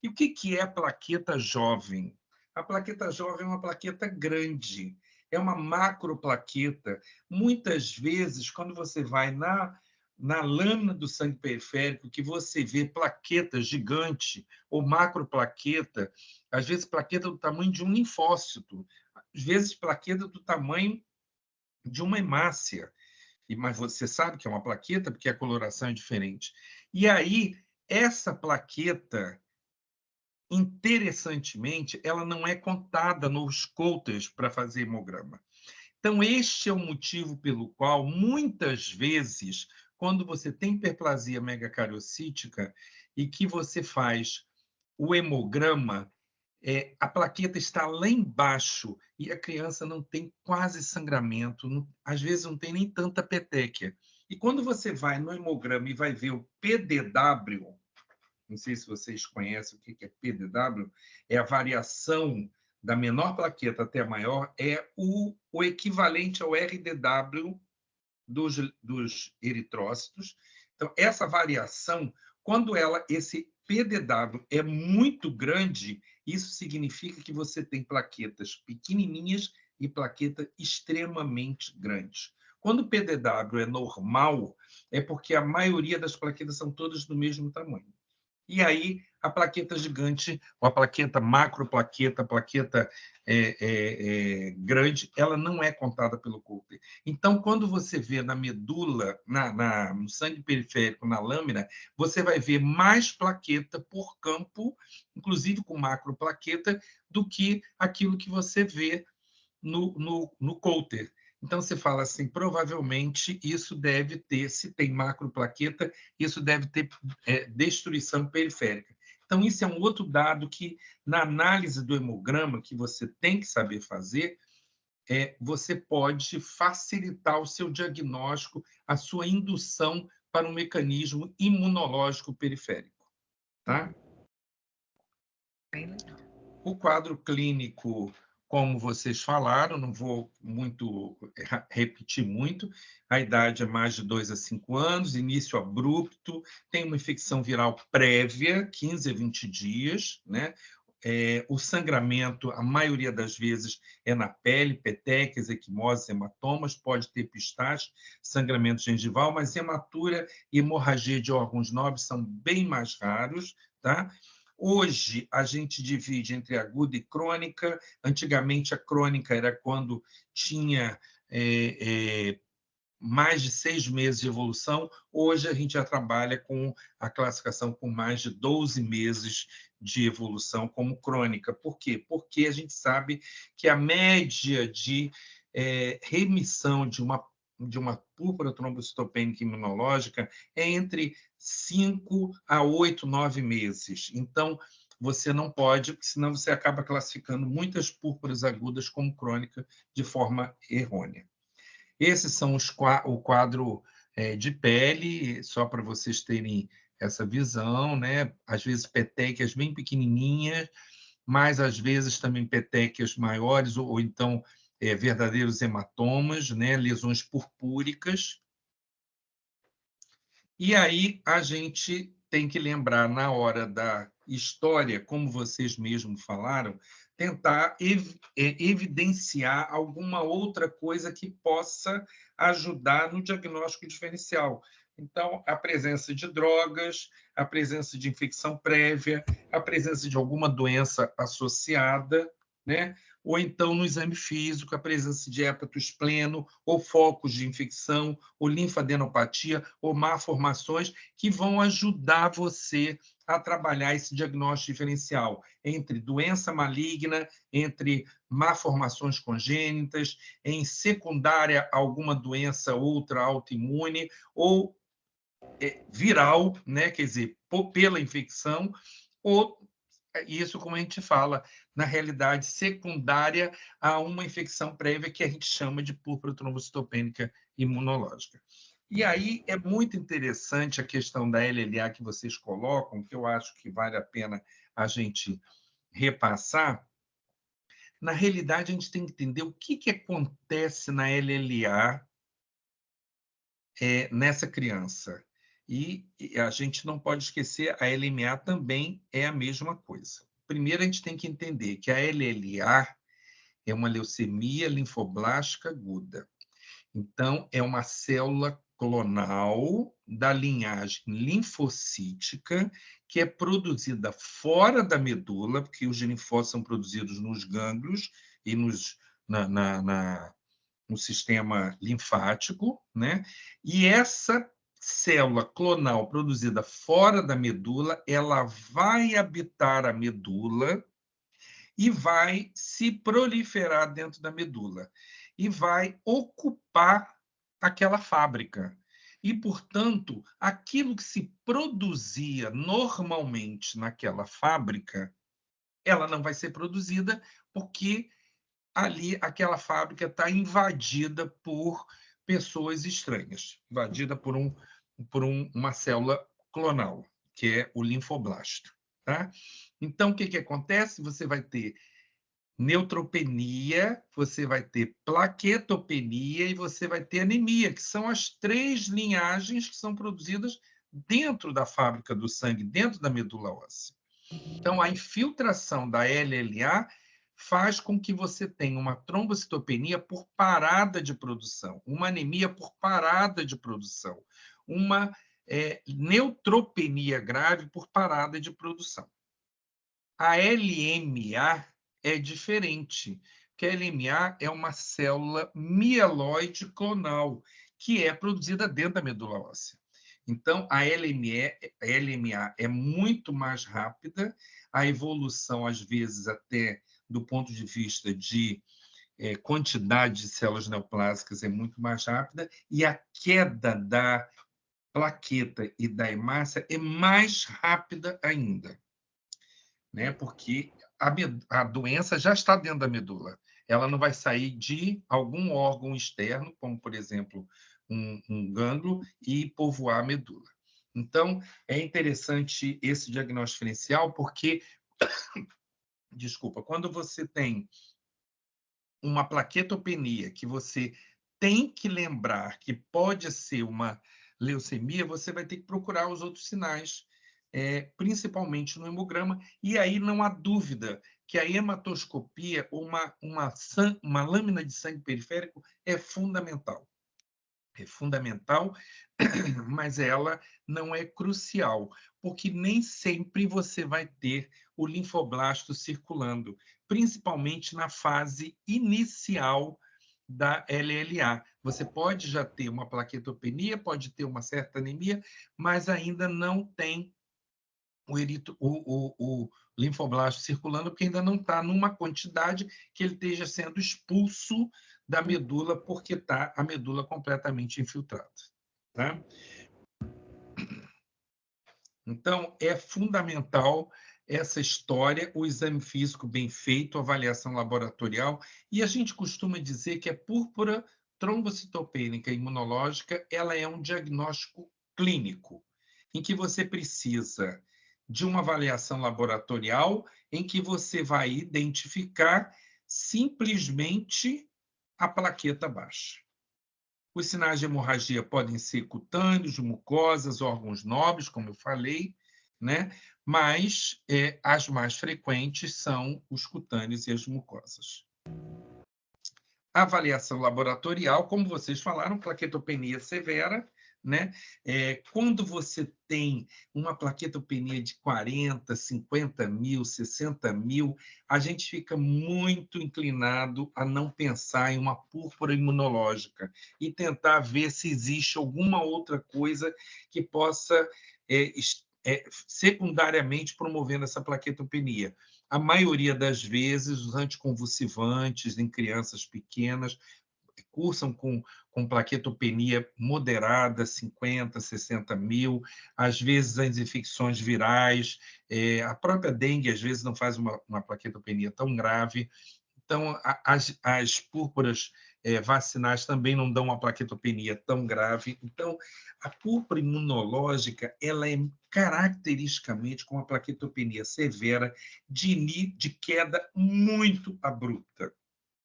E o que é plaqueta jovem? A plaqueta jovem é uma plaqueta grande, é uma macroplaqueta. Muitas vezes, quando você vai na lâmina do sangue periférico, que você vê plaqueta gigante ou macroplaqueta, às vezes plaqueta do tamanho de um linfócito, às vezes plaqueta do tamanho de uma hemácia. Mas você sabe que é uma plaqueta porque a coloração é diferente. E aí, essa plaqueta, interessantemente, ela não é contada nos coulters para fazer hemograma. Então, este é o motivo pelo qual, muitas vezes, quando você tem hiperplasia megacariocítica e que você faz o hemograma, a plaqueta está lá embaixo e a criança não tem quase sangramento, às vezes não tem nem tanta petequia. E quando você vai no hemograma e vai ver o PDW, não sei se vocês conhecem o que é PDW, é a variação da menor plaqueta até a maior, é o equivalente ao RDW dos eritrócitos. Então, essa variação, quando esse PDW é muito grande, isso significa que você tem plaquetas pequenininhas e plaqueta extremamente grandes. Quando o PDW é normal, é porque a maioria das plaquetas são todas do mesmo tamanho. E aí, a plaqueta gigante, ou a plaqueta macroplaqueta, a plaqueta grande, ela não é contada pelo coulter. Então, quando você vê na medula, no sangue periférico, na lâmina, você vai ver mais plaqueta por campo, inclusive com macroplaqueta, do que aquilo que você vê no coulter. Então, você fala assim, provavelmente isso deve ter, se tem macroplaqueta, isso deve ter destruição periférica. Então, isso é um outro dado que, na análise do hemograma, que você tem que saber fazer, você pode facilitar o seu diagnóstico, a sua indução para um mecanismo imunológico periférico. Tá? O quadro clínico, como vocês falaram, não vou repetir muito, a idade é mais de 2 a 5 anos, início abrupto, tem uma infecção viral prévia, 15 a 20 dias, né? O sangramento, a maioria das vezes, é na pele, petequias, equimoses, hematomas, pode ter epistaxe, sangramento gengival, mas hematura e hemorragia de órgãos nobres são bem mais raros, tá? Hoje, a gente divide entre aguda e crônica. Antigamente, a crônica era quando tinha mais de 6 meses de evolução. Hoje, a gente já trabalha com a classificação com mais de 12 meses de evolução como crônica. Por quê? Porque a gente sabe que a média de remissão de uma púrpura trombocitopênica imunológica é entre 5 a 8, 9 meses. Então, você não pode, porque senão você acaba classificando muitas púrpuras agudas como crônica de forma errônea. Esses são o quadro de pele, só para vocês terem essa visão, né? Às vezes petequias bem pequenininhas, mas às vezes também petequias maiores, ou então verdadeiros hematomas, né? Lesões purpúricas. E aí a gente tem que lembrar, na hora da história, como vocês mesmos falaram, tentar evidenciar alguma outra coisa que possa ajudar no diagnóstico diferencial. Então, a presença de drogas, a presença de infecção prévia, a presença de alguma doença associada, né? Ou então, no exame físico, a presença de hepatospleno, ou focos de infecção, ou linfadenopatia, ou malformações, que vão ajudar você a trabalhar esse diagnóstico diferencial entre doença maligna, entre malformações congênitas, em secundária alguma doença outra autoimune, ou viral, né? Quer dizer, pela infecção, ou isso, como a gente fala, na realidade, secundária a uma infecção prévia que a gente chama de púrpura trombocitopênica imunológica. E aí é muito interessante a questão da LLA que vocês colocam, que eu acho que vale a pena a gente repassar. Na realidade, a gente tem que entender o que acontece na LLA nessa criança. E a gente não pode esquecer, a LMA também é a mesma coisa. Primeiro, a gente tem que entender que a LLA é uma leucemia linfoblástica aguda. Então, é uma célula clonal da linhagem linfocítica que é produzida fora da medula, porque os linfócitos são produzidos nos gânglios e no sistema linfático, né? E essa célula clonal produzida fora da medula, ela vai habitar a medula e vai se proliferar dentro da medula e vai ocupar aquela fábrica. E, portanto, aquilo que se produzia normalmente naquela fábrica, ela não vai ser produzida porque ali aquela fábrica está invadida por pessoas estranhas, invadida por uma célula clonal, que é o linfoblasto. Tá? Então, o que acontece? Você vai ter neutropenia, você vai ter plaquetopenia e você vai ter anemia, que são as 3 linhagens que são produzidas dentro da fábrica do sangue, dentro da medula óssea. Então, a infiltração da LLA faz com que você tenha uma trombocitopenia por parada de produção, uma anemia por parada de produção, uma neutropenia grave por parada de produção. A LMA é diferente, porque a LMA é uma célula mieloide clonal, que é produzida dentro da medula óssea. Então, a LMA é muito mais rápida, a evolução, às vezes, até do ponto de vista de quantidade de células neoplásicas é muito mais rápida, e a queda da plaqueta e da hemácia é mais rápida ainda, né? Porque a doença já está dentro da medula. Ela não vai sair de algum órgão externo, como, por exemplo, um gânglio, e povoar a medula. Então, é interessante esse diagnóstico diferencial, porque, desculpa, quando você tem uma plaquetopenia, que você tem que lembrar que pode ser uma leucemia, você vai ter que procurar os outros sinais, principalmente no hemograma, e aí não há dúvida que a hematoscopia, uma lâmina de sangue periférico, é fundamental. é fundamental, mas ela não é crucial, porque nem sempre você vai ter o linfoblasto circulando, principalmente na fase inicial da LLA. Você pode já ter uma plaquetopenia, pode ter uma certa anemia, mas ainda não tem o linfoblasto circulando, porque ainda não está numa quantidade que ele esteja sendo expulso da medula, porque está a medula completamente infiltrada. Tá? Então, é fundamental essa história, o exame físico bem feito, a avaliação laboratorial, e a gente costuma dizer que a púrpura trombocitopênica imunológica ela é um diagnóstico clínico, em que você precisa de uma avaliação laboratorial, em que você vai identificar simplesmente a plaqueta baixa. Os sinais de hemorragia podem ser cutâneos, mucosas, órgãos nobres, como eu falei, né? Mas as mais frequentes são os cutâneos e as mucosas. A avaliação laboratorial, como vocês falaram, plaquetopenia severa, né? Quando você tem uma plaquetopenia de 40, 50 mil, 60 mil, a gente fica muito inclinado a não pensar em uma púrpura imunológica e tentar ver se existe alguma outra coisa que possa secundariamente promovendo essa plaquetopenia. A maioria das vezes, os anticonvulsivantes em crianças pequenas cursam com plaquetopenia moderada, 50, 60 mil, às vezes as infecções virais, a própria dengue às vezes não faz uma plaquetopenia tão grave. Então, as púrpuras vacinais também não dão uma plaquetopenia tão grave. Então, a púrpura imunológica ela é caracteristicamente com uma plaquetopenia severa de queda muito abrupta.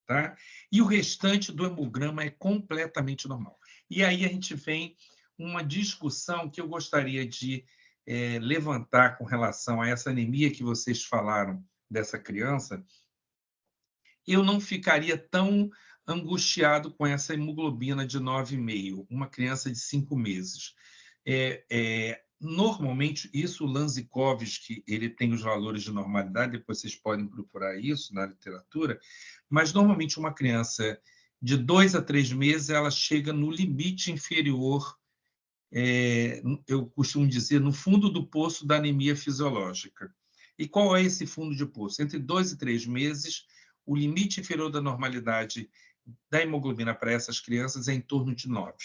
Tá? E o restante do hemograma é completamente normal. E aí a gente vem uma discussão que eu gostaria de levantar com relação a essa anemia que vocês falaram dessa criança. Eu não ficaria tão angustiado com essa hemoglobina de 9,5, uma criança de 5 meses. Normalmente, isso, o Lanzikowski, ele tem os valores de normalidade, depois vocês podem procurar isso na literatura, mas normalmente uma criança de 2 a 3 meses, ela chega no limite inferior, eu costumo dizer, no fundo do poço da anemia fisiológica. E qual é esse fundo de poço? Entre 2 e 3 meses, o limite inferior da normalidade da hemoglobina para essas crianças é em torno de 9.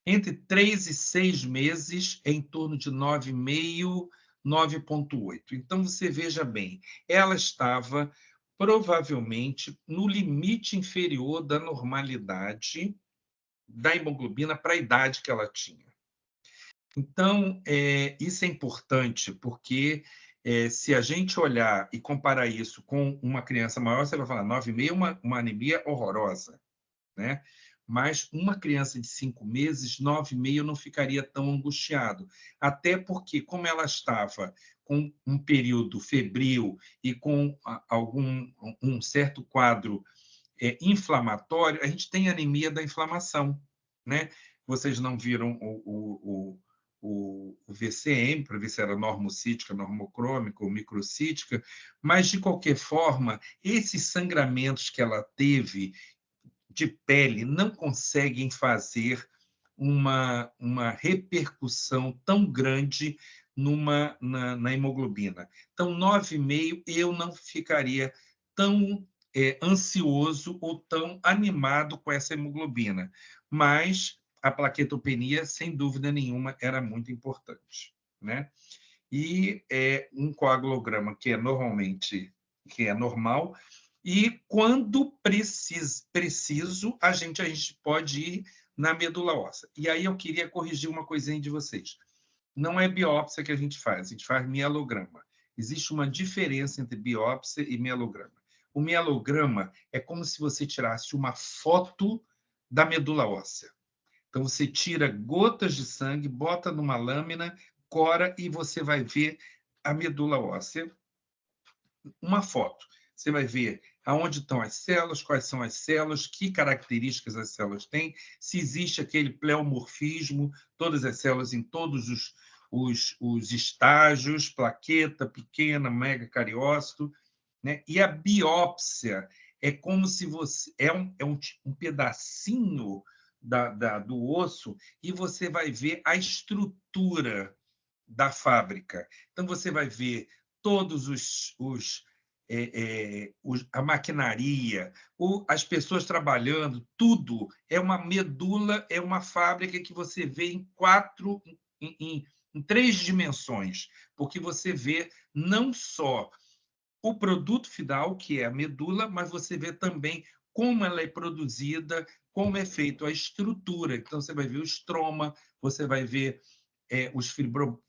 Entre 3 e 6 meses, é em torno de 9,5, 9,8. Então, você veja bem, ela estava provavelmente no limite inferior da normalidade da hemoglobina para a idade que ela tinha. Então, isso é importante, porque se a gente olhar e comparar isso com uma criança maior, você vai falar 9,5 é uma anemia horrorosa, né? Mas uma criança de 5 meses, 9,5 não ficaria tão angustiado. Até porque, como ela estava com um período febril e com um certo quadro inflamatório, a gente tem anemia da inflamação, né? Vocês não viram o VCM, para ver se era normocítica, normocrômica ou microcítica, mas, de qualquer forma, esses sangramentos que ela teve de pele não conseguem fazer uma repercussão tão grande na hemoglobina. Então, 9,5 eu não ficaria tão ansioso ou tão animado com essa hemoglobina, mas a plaquetopenia, sem dúvida nenhuma, era muito importante, né? E um coagulograma que é normal, e quando preciso, a gente pode ir na medula óssea. E aí eu queria corrigir uma coisinha de vocês. Não é biópsia que a gente faz mielograma. Existe uma diferença entre biópsia e mielograma. O mielograma é como se você tirasse uma foto da medula óssea. Então, você tira gotas de sangue, bota numa lâmina, cora e você vai ver a medula óssea. Uma foto. Você vai ver aonde estão as células, quais são as células, que características as células têm, se existe aquele pleomorfismo, todas as células em todos os estágios, plaqueta, pequena, megacariócito, né? E a biópsia é como se você... É um pedacinho do osso e você vai ver a estrutura da fábrica. Então, você vai ver todos a maquinaria, as pessoas trabalhando, tudo. É uma medula, é uma fábrica que você vê em 3 dimensões, porque você vê não só o produto final, que é a medula, mas você vê também como ela é produzida, como é feita a estrutura. Então, você vai ver o estroma, você vai ver os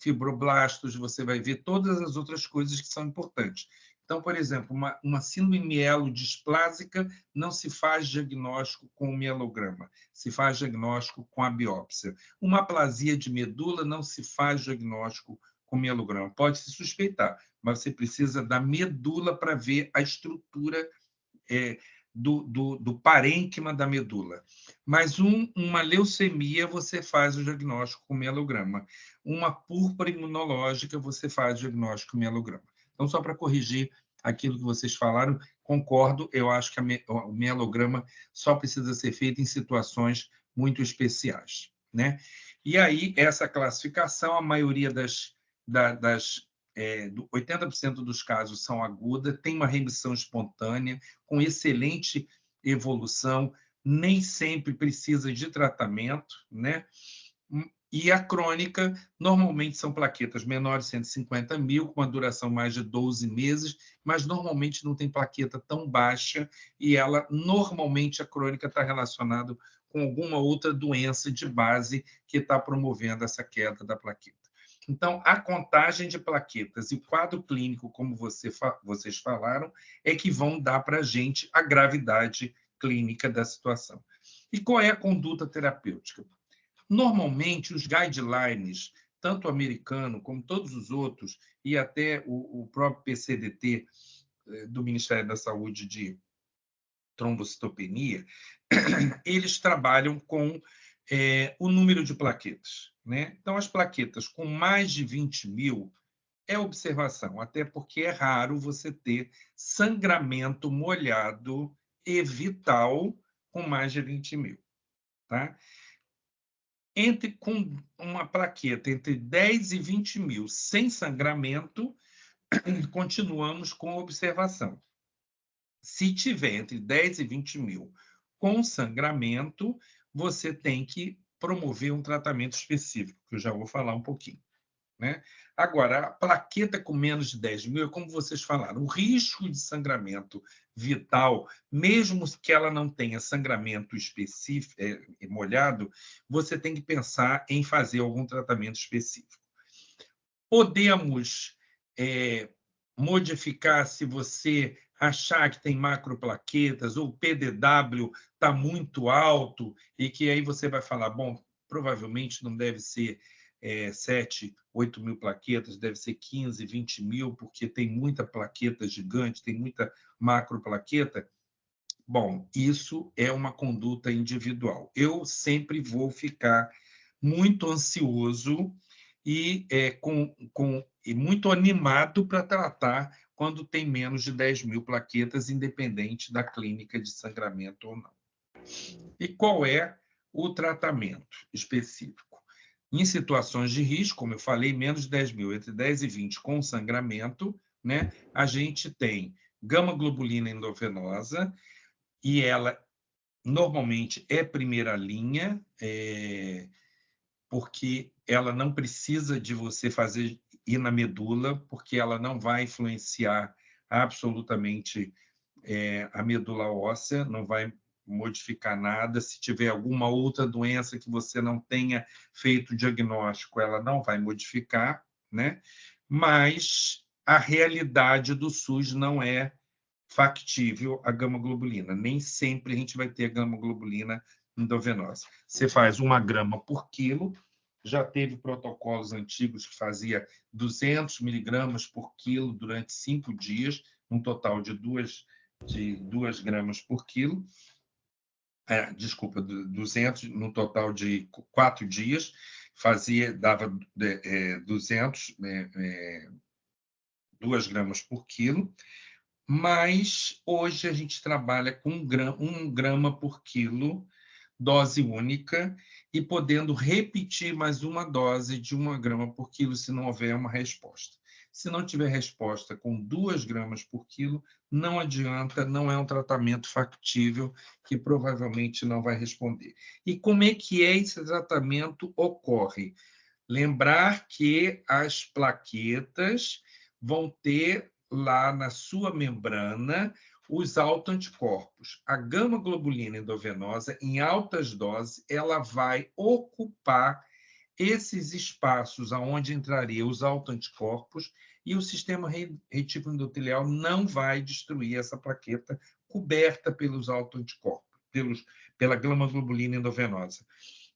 fibroblastos, você vai ver todas as outras coisas que são importantes. Então, por exemplo, uma síndrome mielodisplásica não se faz diagnóstico com o mielograma, se faz diagnóstico com a biópsia. Uma aplasia de medula não se faz diagnóstico com o mielograma. Pode-se suspeitar, mas você precisa da medula para ver a estrutura do parênquima da medula. Mas uma leucemia você faz o diagnóstico com mielograma. Uma púrpura imunológica você faz o diagnóstico com mielograma. Então, só para corrigir aquilo que vocês falaram, concordo, eu acho que o mielograma só precisa ser feito em situações muito especiais, né? E aí, essa classificação, a maioria 80% dos casos são agudas, tem uma remissão espontânea, com excelente evolução, nem sempre precisa de tratamento, né? E a crônica, normalmente são plaquetas menores de 150 mil, com uma duração mais de 12 meses, mas normalmente não tem plaqueta tão baixa, e ela, normalmente, a crônica está relacionada com alguma outra doença de base que está promovendo essa queda da plaqueta. Então, a contagem de plaquetas e o quadro clínico, como vocês falaram, é que vão dar para a gente a gravidade clínica da situação. E qual é a conduta terapêutica? Normalmente, os guidelines, tanto o americano como todos os outros, e até o próprio PCDT do Ministério da Saúde de trombocitopenia, eles trabalham com o número de plaquetas, né? Então, as plaquetas com mais de 20 mil é observação, até porque é raro você ter sangramento molhado e vital com mais de 20 mil. Tá? Com uma plaqueta entre 10 e 20 mil sem sangramento, continuamos com observação. Se tiver entre 10 e 20 mil com sangramento, você tem que promover um tratamento específico, que eu já vou falar um pouquinho, né? Agora, a plaqueta com menos de 10 mil, é como vocês falaram, o risco de sangramento vital, mesmo que ela não tenha sangramento específico, molhado, você tem que pensar em fazer algum tratamento específico. Podemos modificar se você achar que tem macroplaquetas ou o PDW está muito alto e que aí você vai falar, bom, provavelmente não deve ser 7, 8 mil plaquetas, deve ser 15, 20 mil, porque tem muita plaqueta gigante, tem muita macroplaqueta. Bom, isso é uma conduta individual. Eu sempre vou ficar muito ansioso e muito animado para tratar quando tem menos de 10 mil plaquetas, independente da clínica de sangramento ou não. E qual é o tratamento específico? Em situações de risco, como eu falei, menos de 10 mil, entre 10 e 20 com sangramento, né, a gente tem gama-globulina endovenosa, e ela normalmente é primeira linha, porque ela não precisa de você ir na medula, porque ela não vai influenciar absolutamente a medula óssea, não vai modificar nada. Se tiver alguma outra doença que você não tenha feito diagnóstico, ela não vai modificar, né? Mas a realidade do SUS não é factível a gama-globulina. Nem sempre a gente vai ter a gama-globulina endovenosa. Você faz 1 grama por quilo, já teve protocolos antigos que fazia 200 miligramas por quilo durante 5 dias, um total de 2 de 2 gramas por quilo. Desculpa, 200 no total de 4 dias, dava 200, 2 gramas por quilo, mas hoje a gente trabalha com 1 grama por quilo, dose única, e podendo repetir mais uma dose de 1 grama por quilo se não houver uma resposta. Se não tiver resposta com 2 gramas por quilo, não adianta, não é um tratamento factível, que provavelmente não vai responder. E como é que esse tratamento ocorre? Lembrar que as plaquetas vão ter lá na sua membrana os autoanticorpos. A gama-globulina endovenosa, em altas doses, ela vai ocupar esses espaços aonde entraria os autoanticorpos e o sistema retículo endotelial não vai destruir essa plaqueta coberta pelos autoanticorpos, pela gama-globulina endovenosa.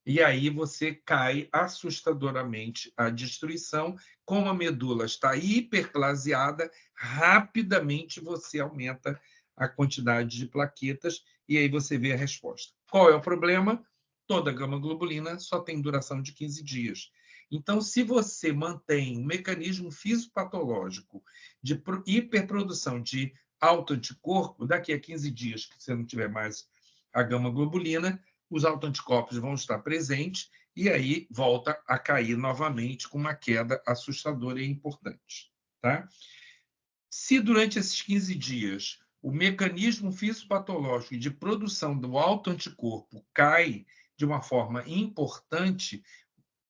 E aí você cai assustadoramente à destruição. Como a medula está hiperplasiada, rapidamente você aumenta a quantidade de plaquetas e aí você vê a resposta. Qual é o problema? Toda gama-globulina só tem duração de 15 dias. Então, se você mantém um mecanismo fisiopatológico de hiperprodução de autoanticorpo, daqui a 15 dias que você não tiver mais a gama-globulina, os autoanticorpos vão estar presentes e aí volta a cair novamente com uma queda assustadora e importante. Tá? Se durante esses 15 dias o mecanismo fisiopatológico de produção do autoanticorpo cai de uma forma importante,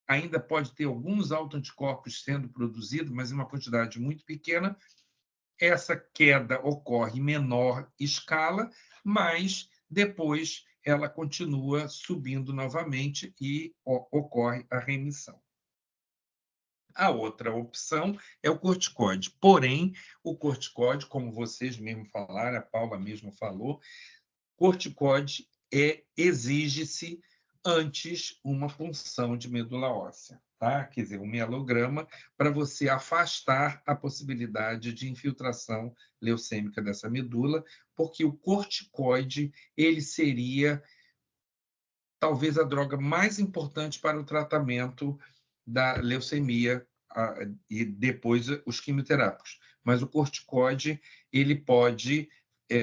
ainda pode ter alguns autoanticorpos sendo produzidos, mas em uma quantidade muito pequena, essa queda ocorre em menor escala, mas depois ela continua subindo novamente e ocorre a remissão. A outra opção é o corticoide. Porém, o corticoide, como vocês mesmos falaram, a Paula mesmo falou, corticoide exige-se antes uma punção de medula óssea, tá? Quer dizer, um mielograma para você afastar a possibilidade de infiltração leucêmica dessa medula, porque o corticoide ele seria talvez a droga mais importante para o tratamento da leucemia e depois os quimioterápicos. Mas o corticoide ele pode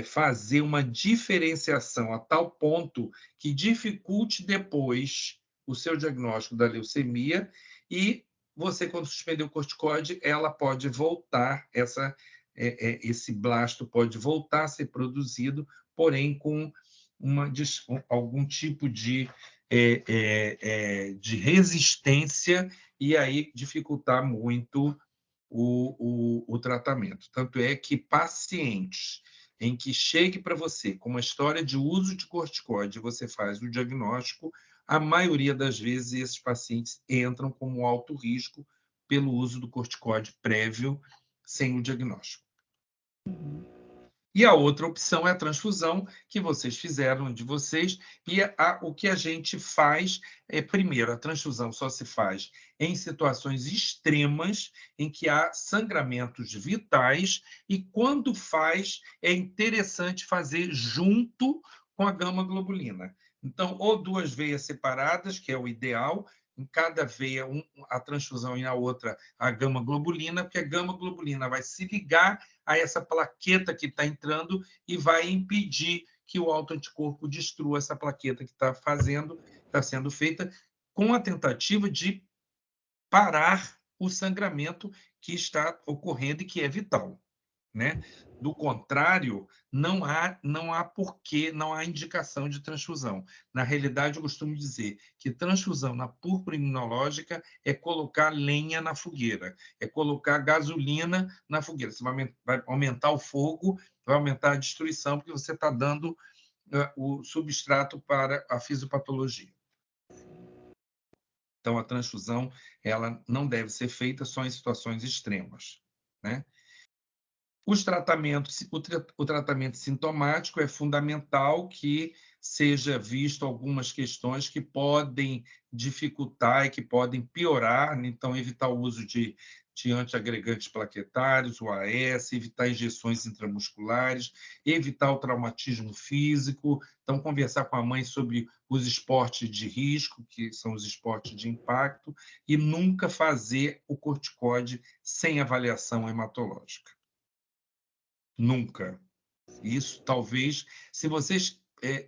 fazer uma diferenciação a tal ponto que dificulte depois o seu diagnóstico da leucemia e você, quando suspender o corticoide, ela pode voltar, esse blasto pode voltar a ser produzido, porém com algum tipo de resistência e aí dificultar muito o tratamento. Tanto é que pacientes em que chegue para você com uma história de uso de corticoide, você faz o diagnóstico, a maioria das vezes esses pacientes entram como alto risco pelo uso do corticoide prévio sem o diagnóstico. E a outra opção é a transfusão, que vocês fizeram de vocês, e o que a gente faz primeiro, a transfusão só se faz em situações extremas, em que há sangramentos vitais, e quando faz, é interessante fazer junto com a gama-globulina. Então, ou 2 veias separadas, que é o ideal, em cada veia a transfusão e na outra a gama-globulina, porque a gama-globulina vai se ligar a essa plaqueta que está entrando e vai impedir que o autoanticorpo destrua essa plaqueta que está sendo feita, com a tentativa de parar o sangramento que está ocorrendo e que é vital, né? Do contrário, não há porquê, não há indicação de transfusão. Na realidade, eu costumo dizer que transfusão na púrpura imunológica é colocar lenha na fogueira, é colocar gasolina na fogueira. Você vai aumentar o fogo, vai aumentar a destruição, porque você está dando o substrato para a fisiopatologia. Então, a transfusão ela não deve ser feita só em situações extremas, né? O tratamento sintomático é fundamental que seja visto algumas questões que podem dificultar e que podem piorar, então evitar o uso de de antiagregantes plaquetários, o AS, evitar injeções intramusculares, evitar o traumatismo físico. Então, conversar com a mãe sobre os esportes de risco, que são os esportes de impacto, e nunca fazer o corticoide sem avaliação hematológica. Nunca. Isso, talvez, se vocês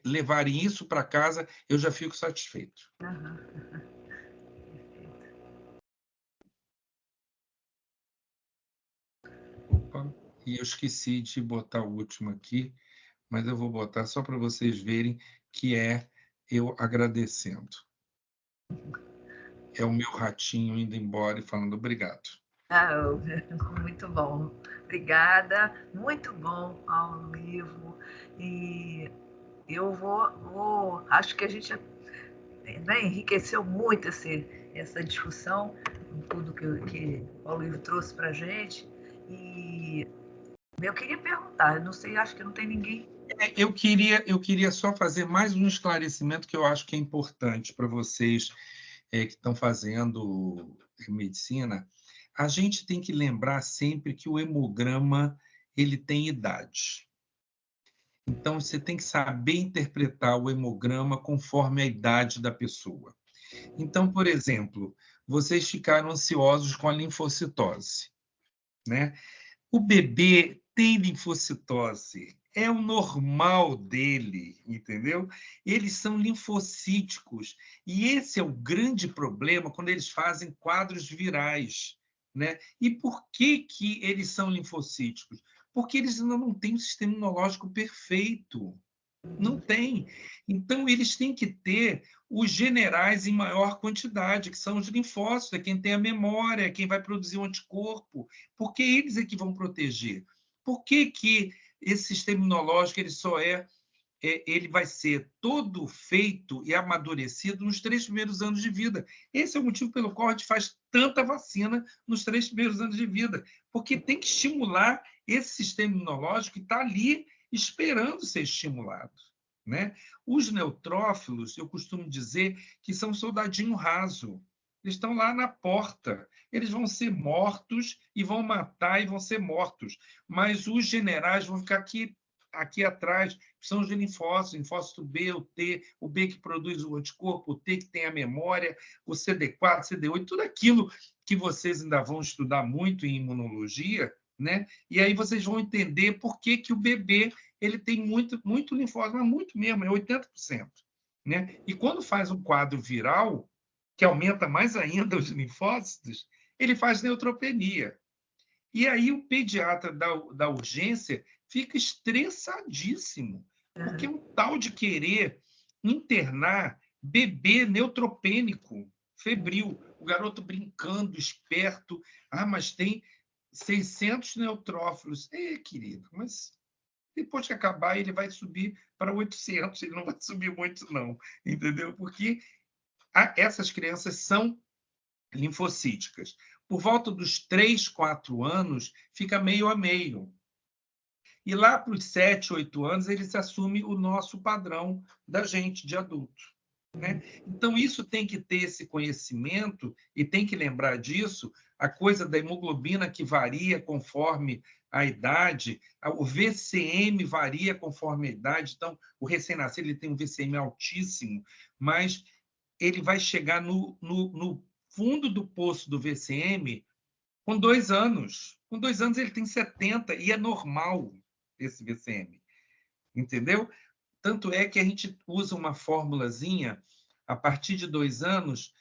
levarem isso para casa, eu já fico satisfeito. Opa, e eu esqueci de botar o último aqui, mas eu vou botar só para vocês verem que é eu agradecendo. É o meu ratinho indo embora e falando obrigado. Muito bom. Obrigada. Muito bom ao vivo. E eu acho que a gente enriqueceu muito essa discussão, tudo que o Paulo Ivo trouxe para a gente. E eu queria perguntar, não sei, acho que não tem ninguém. Eu queria só fazer mais um esclarecimento que eu acho que é importante para vocês que estão fazendo medicina. A gente tem que lembrar sempre que o hemograma ele tem idade. Então, você tem que saber interpretar o hemograma conforme a idade da pessoa. Então, por exemplo, vocês ficaram ansiosos com a linfocitose, né? O bebê tem linfocitose, é o normal dele, entendeu? Eles são linfocíticos, e esse é o grande problema quando eles fazem quadros virais, né? E por que eles são linfocíticos? Porque eles ainda não têm um sistema imunológico perfeito. Não tem. Então, eles têm que ter os generais em maior quantidade, que são os linfócitos, é quem tem a memória, é quem vai produzir o anticorpo, porque eles é que vão proteger. Por que esse sistema imunológico ele vai ser todo feito e amadurecido nos 3 primeiros anos de vida? Esse é o motivo pelo qual a gente faz tanta vacina nos 3 primeiros anos de vida, porque tem que estimular esse sistema imunológico que está ali esperando ser estimulado, né? Os neutrófilos, eu costumo dizer que são soldadinho raso. Eles estão lá na porta. Eles vão ser mortos e vão matar e vão ser mortos. Mas os generais vão ficar aqui atrás, que são os linfócitos, linfócito B, o B que produz o anticorpo, o T que tem a memória, o CD4, CD8, tudo aquilo que vocês ainda vão estudar muito em imunologia, né? E aí vocês vão entender por que o bebê ele tem muito linfócito, mas muito mesmo, é 80%. Né? E quando faz um quadro viral, que aumenta mais ainda os linfócitos, ele faz neutropenia. E aí o pediatra da urgência fica estressadíssimo, porque é um tal de querer internar bebê neutropênico, febril, o garoto brincando, esperto, mas tem 600 neutrófilos. Querido, mas depois que acabar, ele vai subir para 800, ele não vai subir muito, não, entendeu? Porque essas crianças são linfocíticas. Por volta dos 3, 4 anos, fica meio a meio. E lá para os 7, 8 anos, ele se assume o nosso padrão da gente, de adulto. Né? Então, isso tem que ter esse conhecimento e tem que lembrar disso, a coisa da hemoglobina que varia conforme a idade, o VCM varia conforme a idade, então, o recém-nascido ele tem um VCM altíssimo, mas ele vai chegar no fundo do poço do VCM com 2 anos. Com 2 anos ele tem 70 e é normal esse VCM, entendeu? Tanto é que a gente usa uma formulazinha, a partir de 2 anos,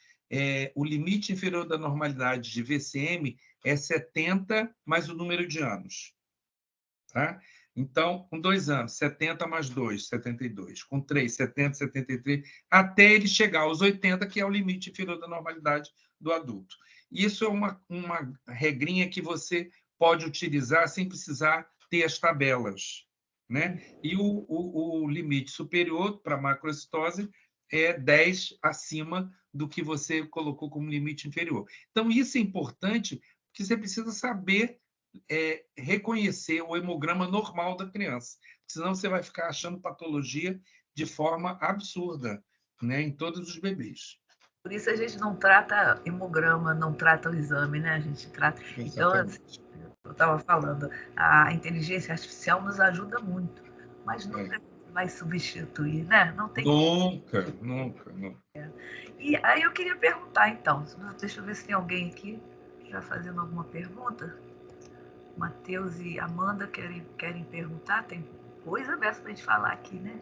o limite inferior da normalidade de VCM é 70 mais o número de anos. Tá? Então, com 2 anos, 70 mais 2, 72. Com 3, 70, 73, até ele chegar aos 80, que é o limite inferior da normalidade do adulto. Isso é uma regrinha que você pode utilizar sem precisar ter as tabelas. Né? E o limite superior para a macrocitose é 10 acima do que você colocou como limite inferior. Então, isso é importante, porque você precisa saber reconhecer o hemograma normal da criança, senão você vai ficar achando patologia de forma absurda, né, em todos os bebês. Por isso a gente não trata hemograma, não trata o exame, né? A gente trata... Então, assim, eu estava falando, a inteligência artificial nos ajuda muito, mas nunca vai substituir, né? Não tem Nunca. E aí eu queria perguntar, então, deixa eu ver se tem alguém aqui já fazendo alguma pergunta. Matheus e Amanda querem perguntar? Tem coisa aberta para a gente falar aqui, né?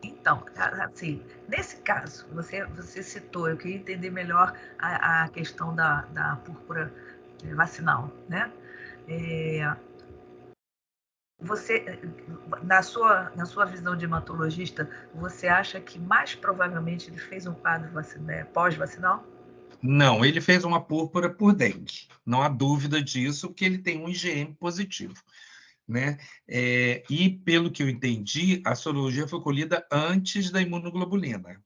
Então, assim, nesse caso, você citou, eu queria entender melhor a questão da púrpura vacinal, né? Você, na sua visão de hematologista, você acha que mais provavelmente ele fez um quadro pós-vacinal? Não, ele fez uma púrpura por dengue. Não há dúvida disso, porque ele tem um IgM positivo, né? E, pelo que eu entendi, a sorologia foi colhida antes da imunoglobulina.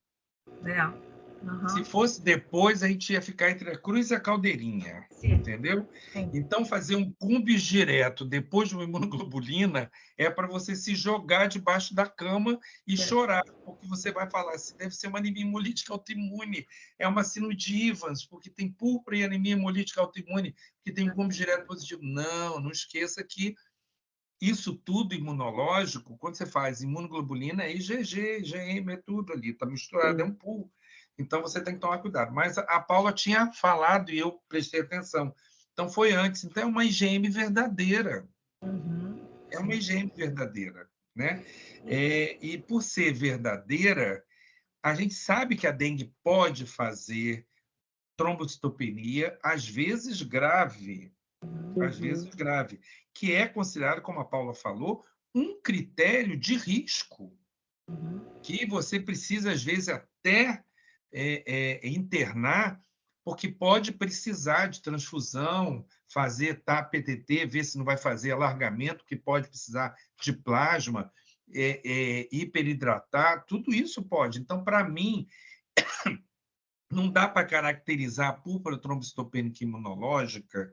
Uhum. Se fosse depois, a gente ia ficar entre a cruz e a caldeirinha, entendeu? Sim. Então, fazer um cumbis direto depois de uma imunoglobulina é para você se jogar debaixo da cama e chorar, porque você vai falar assim, deve ser uma anemia hemolítica autoimune, é uma síndrome de Evans, porque tem púrpura e anemia hemolítica autoimune, que tem um cumbis direto positivo. Não esqueça que isso tudo imunológico, quando você faz imunoglobulina, é IgG, IgM, é tudo ali, está misturado, é um pool. Então, você tem que tomar cuidado. Mas a Paula tinha falado e eu prestei atenção. Então, foi antes. Então, é uma IgM verdadeira. É uma IgM verdadeira, né? E, por ser verdadeira, a gente sabe que a dengue pode fazer trombocitopenia, às vezes grave, que é considerado, como a Paula falou, um critério de risco, que você precisa, às vezes, até internar, porque pode precisar de transfusão, fazer TAP-PTT, ver se não vai fazer alargamento, que pode precisar de plasma, hiperidratar, tudo isso pode. Então, para mim, não dá para caracterizar a púrpura trombocitopênica imunológica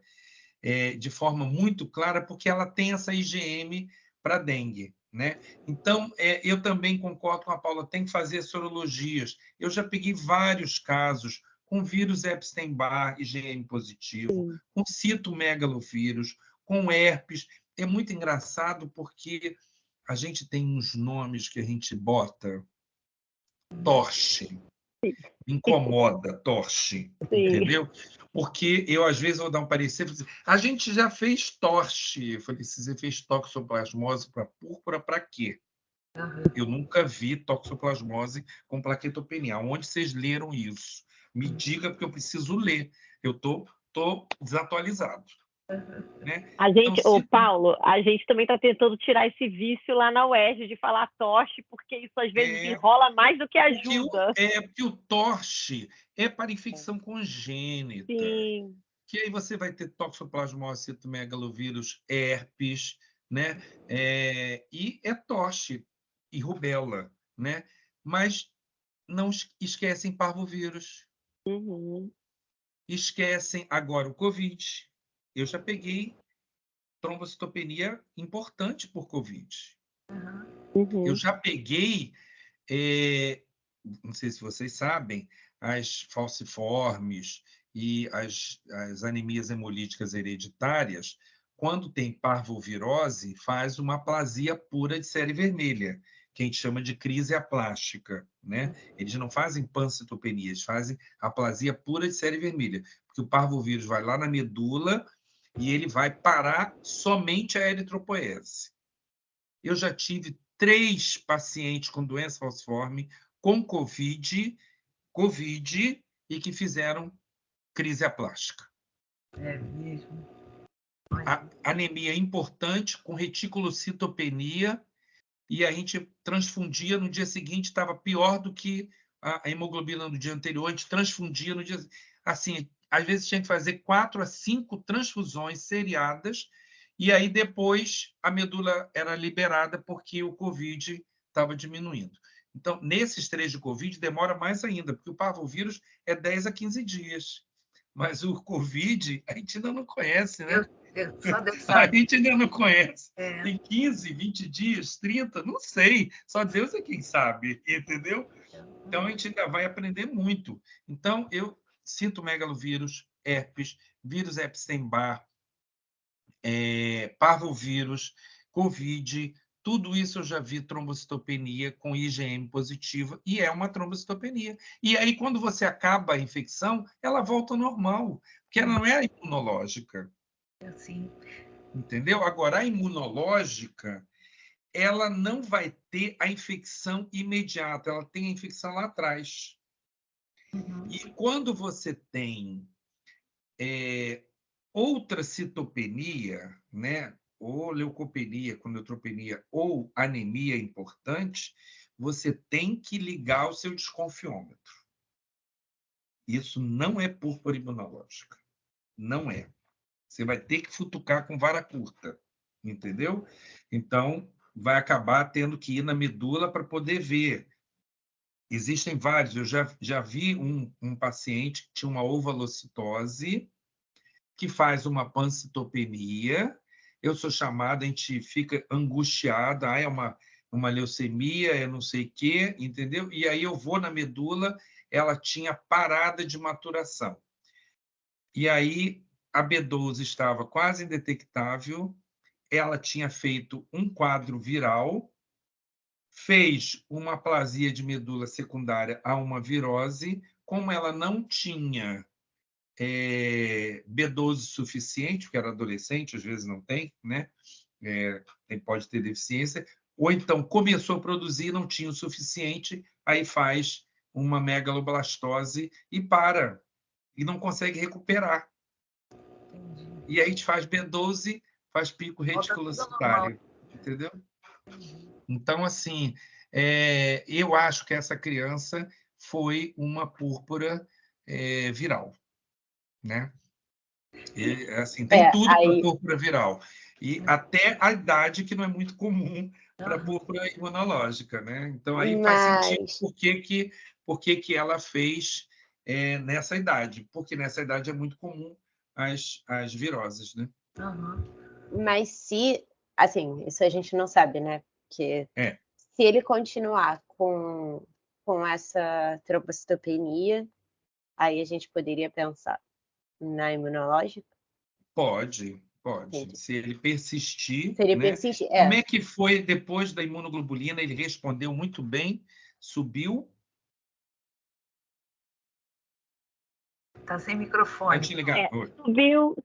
de forma muito clara, porque ela tem essa IgM para dengue, né? Então, eu também concordo com a Paula, tem que fazer sorologias. Eu já peguei vários casos com vírus Epstein-Barr, IgM positivo, com citomegalovírus, com herpes. É muito engraçado porque a gente tem uns nomes que a gente bota, torche, incomoda, torche, entendeu? Porque eu, às vezes, vou dar um parecer, a gente já fez torche. Eu falei, se você fez toxoplasmose para púrpura, para quê? Eu nunca vi toxoplasmose com plaquetopenia. Onde vocês leram isso? Me diga, porque eu preciso ler. Eu estou desatualizado. Né? A gente, Paulo, a gente também está tentando tirar esse vício lá na UERJ de falar torche, porque isso às vezes enrola mais do que ajuda. Porque o torche é para infecção congênita. Sim. Que aí você vai ter toxoplasmose, citomegalovírus, herpes, né? E torche e rubéola, né? Mas não esquecem parvovírus. Esquecem agora o Covid. Eu já peguei trombocitopenia importante por Covid. Eu já peguei, não sei se vocês sabem, as falciformes e as anemias hemolíticas hereditárias, quando tem parvovirose, faz uma aplasia pura de série vermelha, que a gente chama de crise aplástica, né? Eles não fazem pancitopenia, eles fazem aplasia pura de série vermelha, porque o parvovírus vai lá na medula e ele vai parar somente a eritropoese. Eu já tive 3 pacientes com doença falciforme, com Covid, e que fizeram crise aplástica. É mesmo. A anemia importante, com reticulocitopenia, e a gente transfundia no dia seguinte, estava pior do que a hemoglobina no dia anterior, a gente transfundia no dia... Assim, às vezes tinha que fazer 4 a 5 transfusões seriadas, e aí depois a medula era liberada porque o Covid estava diminuindo. Então, nesses 3 de Covid, demora mais ainda, porque o parvovírus é 10 a 15 dias. Mas o Covid, a gente ainda não conhece, né? Só Deus A sabe. gente ainda não conhece. É. Tem 15, 20 dias, 30, não sei. Só Deus é quem sabe, entendeu? Então, a gente ainda vai aprender muito. Então, eu sinto megalovírus, herpes, vírus Epstein-Barr, parvovírus, Covid, tudo isso eu já vi trombocitopenia com IgM positiva, e é uma trombocitopenia. E aí, quando você acaba a infecção, ela volta ao normal, porque ela não é imunológica. Assim. Entendeu? Agora, a imunológica, ela não vai ter a infecção imediata, ela tem a infecção lá atrás. E quando você tem outra citopenia, né, ou leucopenia com neutropenia, ou anemia importante, você tem que ligar o seu desconfiômetro. Isso não é púrpura imunológica. Não é. Você vai ter que futucar com vara curta, entendeu? Então, vai acabar tendo que ir na medula para poder ver. Existem vários. Eu já vi um paciente que tinha uma ovalocitose, que faz uma pancitopenia. Eu sou chamada, a gente fica angustiada, é uma leucemia, é não sei o quê, entendeu? E aí eu vou na medula, ela tinha parada de maturação. E aí a B12 estava quase indetectável, ela tinha feito um quadro viral, fez uma aplasia de medula secundária a uma virose, como ela não tinha B12 suficiente, porque era adolescente, às vezes não tem, né? Pode ter deficiência, ou então começou a produzir, não tinha o suficiente, aí faz uma megaloblastose e para, e não consegue recuperar. Entendi. E aí a gente faz B12, faz pico reticulocitário, entendeu? Então, assim, eu acho que essa criança foi uma púrpura viral, né? E, assim, tem tudo para púrpura viral. E até a idade, que não é muito comum para púrpura imunológica, né? Então, aí faz sentido por que ela fez nessa idade, porque nessa idade é muito comum as viroses, né? Mas se, assim, isso a gente não sabe, né? Porque se ele continuar com essa trombocitopenia, aí a gente poderia pensar na imunológica? Pode. Entendi. Se ele persistir, Se ele né? persistir, Como é que foi depois da imunoglobulina? Ele respondeu muito bem, subiu. Está sem microfone. Pode ligar.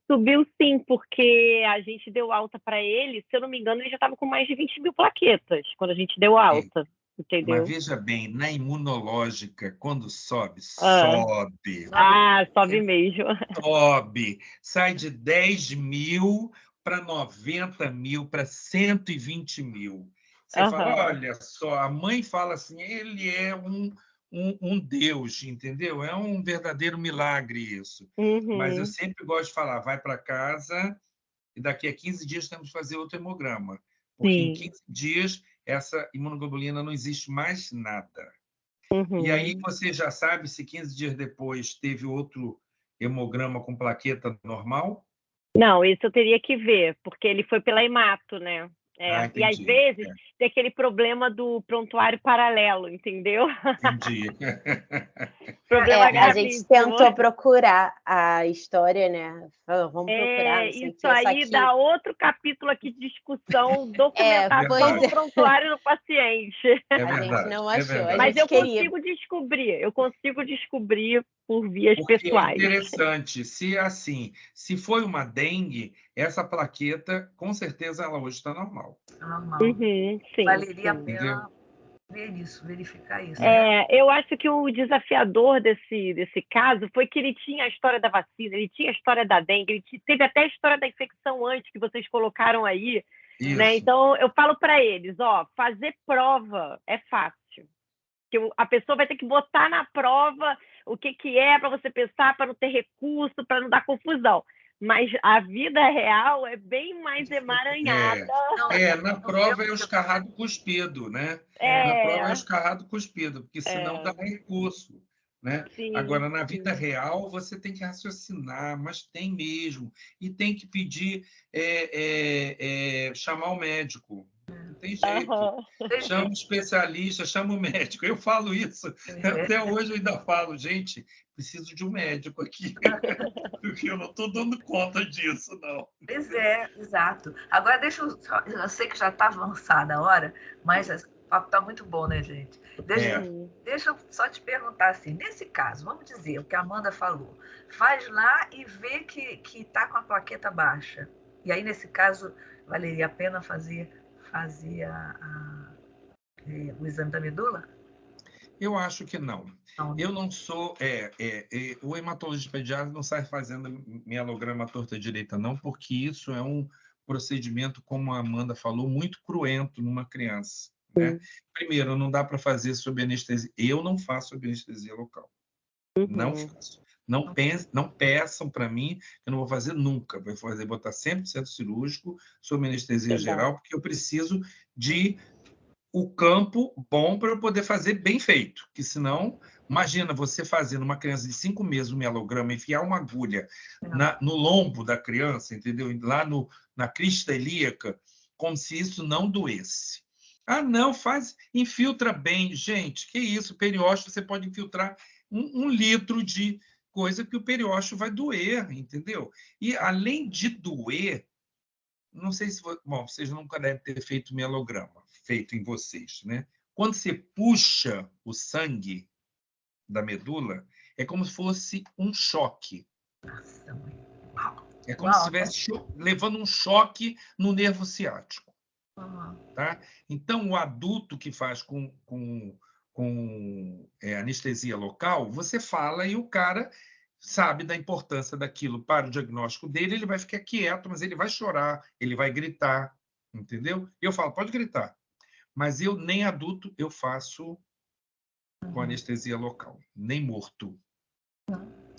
Subiu sim, porque a gente deu alta para ele. Se eu não me engano, ele já estava com mais de 20 mil plaquetas quando a gente deu alta. Entendeu? Mas veja bem, na imunológica, quando sobe. Sobe mesmo. Sobe. Sai de 10 mil para 90 mil, para 120 mil. Você fala, olha só, a mãe fala assim, ele é um Deus, entendeu? É um verdadeiro milagre isso. Mas eu sempre gosto de falar, vai para casa e daqui a 15 dias temos que fazer outro hemograma. Porque em 15 dias essa imunoglobulina não existe mais nada. E aí você já sabe se 15 dias depois teve outro hemograma com plaqueta normal? Não, isso eu teria que ver, porque ele foi pela hemato, né? E às vezes tem aquele problema do prontuário paralelo, entendeu? Entendi. Problema a gente tentou procurar a história, né? Vamos procurar. Isso aí que... dá outro capítulo aqui de discussão, documentação do prontuário do paciente. É verdade, a gente não achou. Mas eu consigo descobrir por vias pessoais. É interessante, se foi uma dengue, essa plaqueta, com certeza, ela hoje está normal. Normal. Sim, Valeria a pena ver isso, verificar isso. Eu acho que o desafiador desse caso foi que ele tinha a história da vacina, ele tinha a história da dengue, ele teve até a história da infecção antes, que vocês colocaram aí. Né? Então, eu falo para eles, fazer prova é fácil. Que a pessoa vai ter que botar na prova o que é para você pensar, para não ter recurso, para não dar confusão. Mas a vida real é bem mais emaranhada. Na prova é o escarrado cuspido, né? Na prova é o escarrado cuspido, porque senão dá recurso. né? Sim, Agora, na sim. vida real, você tem que raciocinar, mas tem mesmo. E tem que pedir, chamar o médico. Não tem jeito. Aham. Chama o especialista, chama o médico. Eu falo isso. Até hoje eu ainda falo, gente, preciso de um médico aqui. Porque eu não estou dando conta disso, não. Pois é, exato. Agora deixa eu só, eu sei que já está avançada a hora, mas o papo está muito bom, né, gente? Deixa eu só te perguntar assim, nesse caso, vamos dizer o que a Amanda falou, faz lá e vê que está com a plaqueta baixa. E aí, nesse caso, valeria a pena fazer o exame da medula? Eu acho que não. Não, né? Eu não sou. O hematologista pediatra não sai fazendo mielograma à torta direita, não, porque isso é um procedimento, como a Amanda falou, muito cruento numa criança. Né? Primeiro, não dá para fazer sob anestesia. Eu não faço sob anestesia local. Não faço. Não peçam para mim, eu não vou fazer nunca. Vou fazer, botar 100% cirúrgico sob anestesia geral, porque eu preciso de o campo bom para eu poder fazer bem feito, que senão, imagina você fazer numa criança de 5 meses um mielograma, enfiar uma agulha no lombo da criança, entendeu? Lá na crista ilíaca, como se isso não doesse. Ah, não, infiltra bem. Gente, que isso, periósteo, você pode infiltrar 1 litro de coisa que o periósteo vai doer, entendeu? E, além de doer, não sei se... Bom, vocês nunca devem ter feito mielograma, feito em vocês, né? Quando você puxa o sangue da medula, é como se fosse um choque. Nossa, mãe. É como se estivesse levando um choque no nervo ciático. Tá? Então, o adulto que faz com anestesia local, você fala e o cara sabe da importância daquilo para o diagnóstico dele, ele vai ficar quieto, mas ele vai chorar, ele vai gritar, entendeu? Eu falo, pode gritar, mas eu nem adulto eu faço com anestesia local, nem morto.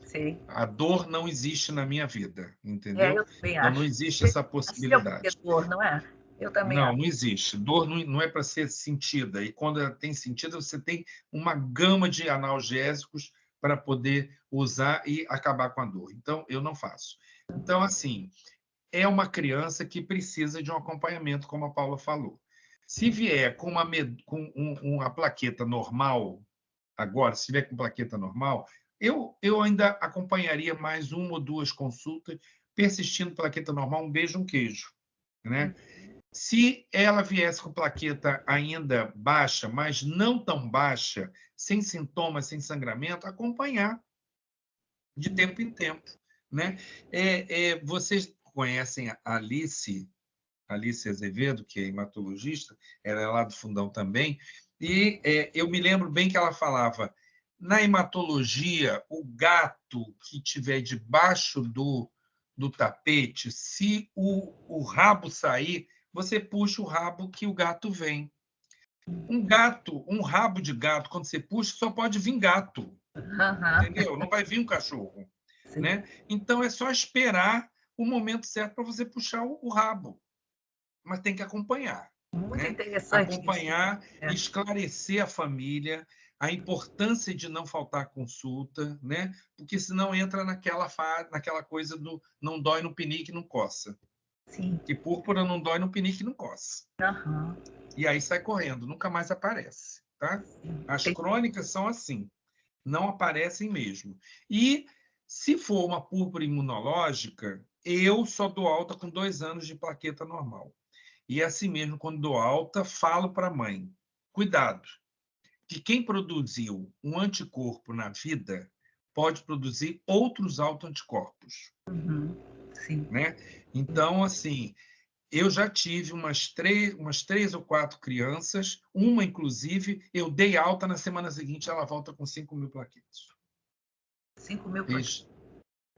Sim. A dor não existe na minha vida, entendeu? Eu também Então, acho. não existe essa possibilidade. Dor, não é? Eu também não, acho. não existe. Dor não é para ser sentida. E quando ela tem sentido, você tem uma gama de analgésicos para poder usar e acabar com a dor. Então, eu não faço. Então, assim, é uma criança que precisa de um acompanhamento, como a Paula falou. Se vier com uma plaqueta normal, agora, se vier com plaqueta normal, eu ainda acompanharia mais 1 ou 2 consultas, persistindo plaqueta normal, um beijo, um queijo. Né? Se ela viesse com plaqueta ainda baixa, mas não tão baixa, sem sintomas, sem sangramento, acompanhar de tempo em tempo. Né? Vocês conhecem a Alice Azevedo, que é hematologista, ela é lá do Fundão também, e eu me lembro bem que ela falava, na hematologia, o gato que estiver debaixo do tapete, se o rabo sair, você puxa o rabo que o gato vem. Um rabo de gato, quando você puxa, só pode vir gato. Entendeu? Não vai vir um cachorro. Né? Então, é só esperar o momento certo para você puxar o rabo. Mas tem que acompanhar. Muito né? interessante. Acompanhar, esclarecer a família, a importância de não faltar consulta, né? Porque senão entra naquela coisa do não dói no pinique, não coça. Sim. Que púrpura não dói no pinique, não coça. E aí sai correndo, nunca mais aparece. Tá? As crônicas são assim, não aparecem mesmo. E se for uma púrpura imunológica, eu só dou alta com 2 anos de plaqueta normal. E assim mesmo, quando dou alta, falo para a mãe, cuidado, que quem produziu um anticorpo na vida pode produzir outros autoanticorpos. Sim. Né? Então, assim, eu já tive umas 3 ou 4 crianças, uma, inclusive, eu dei alta, na semana seguinte ela volta com 5.000 plaquetas. 5.000 plaquetas.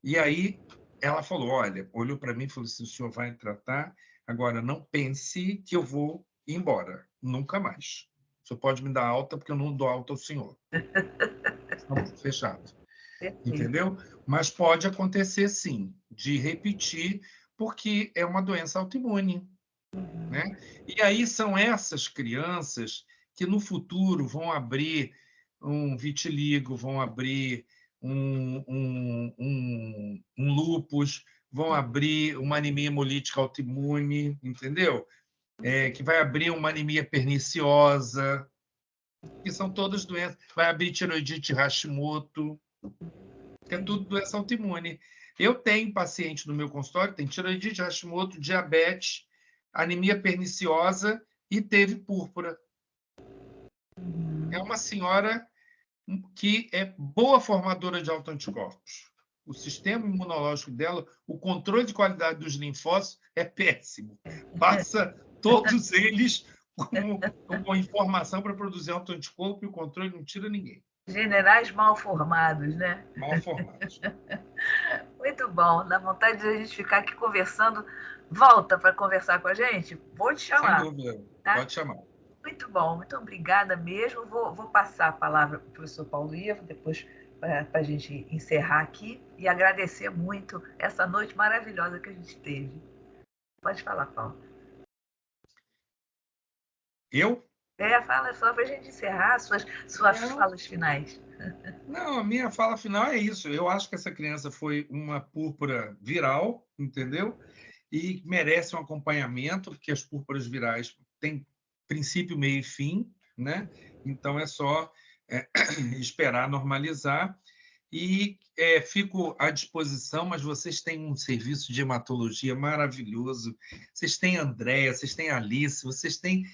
E aí ela falou, olha, olhou para mim e falou assim, o senhor vai tratar, agora não pense que eu vou ir embora, nunca mais. O senhor pode me dar alta, porque eu não dou alta ao senhor. Estamos fechados. Entendeu? Mas pode acontecer, sim, de repetir, porque é uma doença autoimune. Né? E aí são essas crianças que no futuro vão abrir um vitiligo, vão abrir um lúpus, vão abrir uma anemia hemolítica autoimune, entendeu? Que vai abrir uma anemia perniciosa, que são todas doenças. Vai abrir tiroidite Hashimoto, que é tudo doença autoimune. Eu tenho paciente no meu consultório, tem tiroidite Hashimoto, diabetes, anemia perniciosa e teve púrpura. É uma senhora que é boa formadora de autoanticorpos. O sistema imunológico dela, o controle de qualidade dos linfócitos é péssimo. Passa todos eles com informação para produzir autoanticorpo e o controle não tira ninguém. Generais mal formados, né? Mal formados. Muito bom. Dá vontade de a gente ficar aqui conversando. Volta para conversar com a gente? Vou te chamar. Sem dúvida. Tá? Pode chamar. Muito bom. Muito obrigada mesmo. Vou passar a palavra para o professor Paulo Ivo, depois para a gente encerrar aqui e agradecer muito essa noite maravilhosa que a gente teve. Pode falar, Paulo. Eu? Fala só para a gente encerrar suas falas finais. Não, a minha fala final é isso. Eu acho que essa criança foi uma púrpura viral, entendeu? E merece um acompanhamento, porque as púrpuras virais têm princípio, meio e fim, né? Então é só esperar normalizar. E fico à disposição, mas vocês têm um serviço de hematologia maravilhoso. Vocês têm a Andréia, vocês têm a Alice, vocês têm...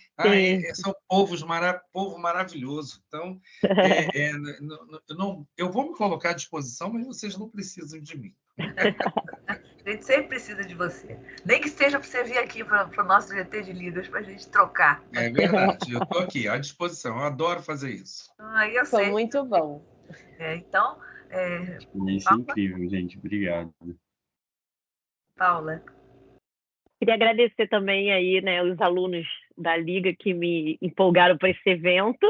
são povo maravilhoso. Então, eu vou me colocar à disposição, mas vocês não precisam de mim. A gente sempre precisa de você. Nem que seja para você vir aqui para o nosso GT de Ligas, para a gente trocar. É verdade, eu estou aqui, à disposição. Eu adoro fazer isso. Eu sei. Foi muito bom. Então... Isso é incrível, gente. Obrigado. Paula. Queria agradecer também aí, né, os alunos da Liga que me empolgaram para esse evento.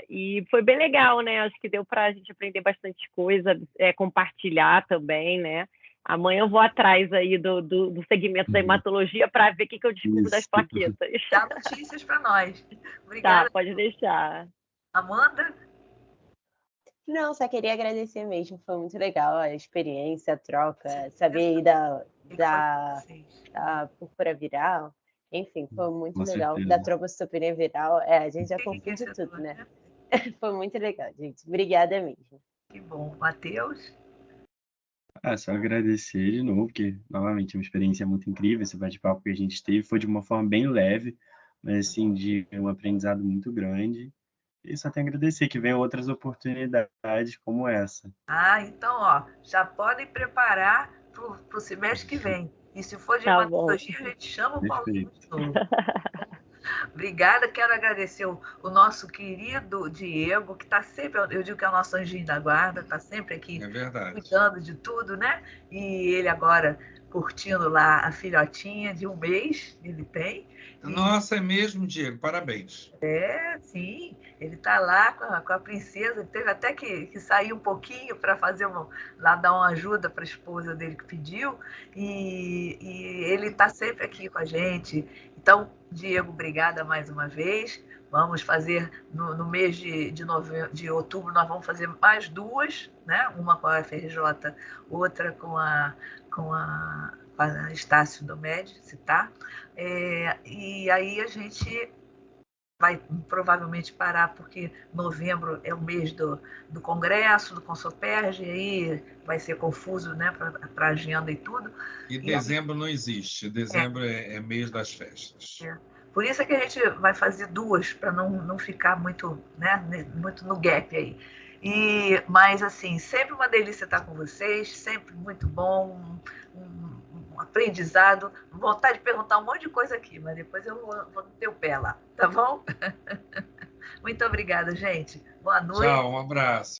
E foi bem legal, né? Acho que deu para a gente aprender bastante coisa, compartilhar também, né? Amanhã eu vou atrás aí do segmento da hematologia para ver o que eu descubro das plaquetas. Dá notícias para nós. Obrigada. Tá, pode deixar. Amanda? Não, só queria agradecer mesmo, foi muito legal a experiência, a troca, saber aí da púrpura viral, enfim, foi muito legal, da trombocitopenia viral, a gente já confunde tudo, né? Foi muito legal, gente, obrigada mesmo. Que bom. Matheus? Só agradecer de novo, porque, novamente, é uma experiência muito incrível, esse bate-papo que a gente teve foi de uma forma bem leve, mas, assim, de um aprendizado muito grande. E só tenho a agradecer que venham outras oportunidades como essa. Então, já podem preparar para o semestre que vem. E se for de hematologia, a gente chama o Paulo de novo. Obrigada, quero agradecer o nosso querido Diego, que está sempre, eu digo que é o nosso anjinho da guarda, está sempre aqui cuidando de tudo, né? E ele agora curtindo lá a filhotinha de 1 mês, ele tem. Nossa, é mesmo, Diego, parabéns. Sim, ele está lá com a princesa, teve até que sair um pouquinho para fazer lá dar uma ajuda para a esposa dele que pediu, e ele está sempre aqui com a gente. Então, Diego, obrigada mais uma vez. Vamos fazer, no mês de outubro, nós vamos fazer mais 2, né? Uma com a FRJ, outra com a Estácio do Médici, tá? E aí a gente vai provavelmente parar, porque novembro é o mês do Congresso, do Consoperge, e aí vai ser confuso, né, para a agenda e tudo. E dezembro não existe, dezembro é mês das festas. Por isso é que a gente vai fazer 2, para não ficar muito, né, muito no gap aí. Mas, assim, sempre uma delícia estar com vocês, sempre muito bom, um aprendizado. Vontade de perguntar um monte de coisa aqui, mas depois eu vou ter o pé lá, tá bom? Muito obrigada, gente. Boa noite. Tchau, um abraço.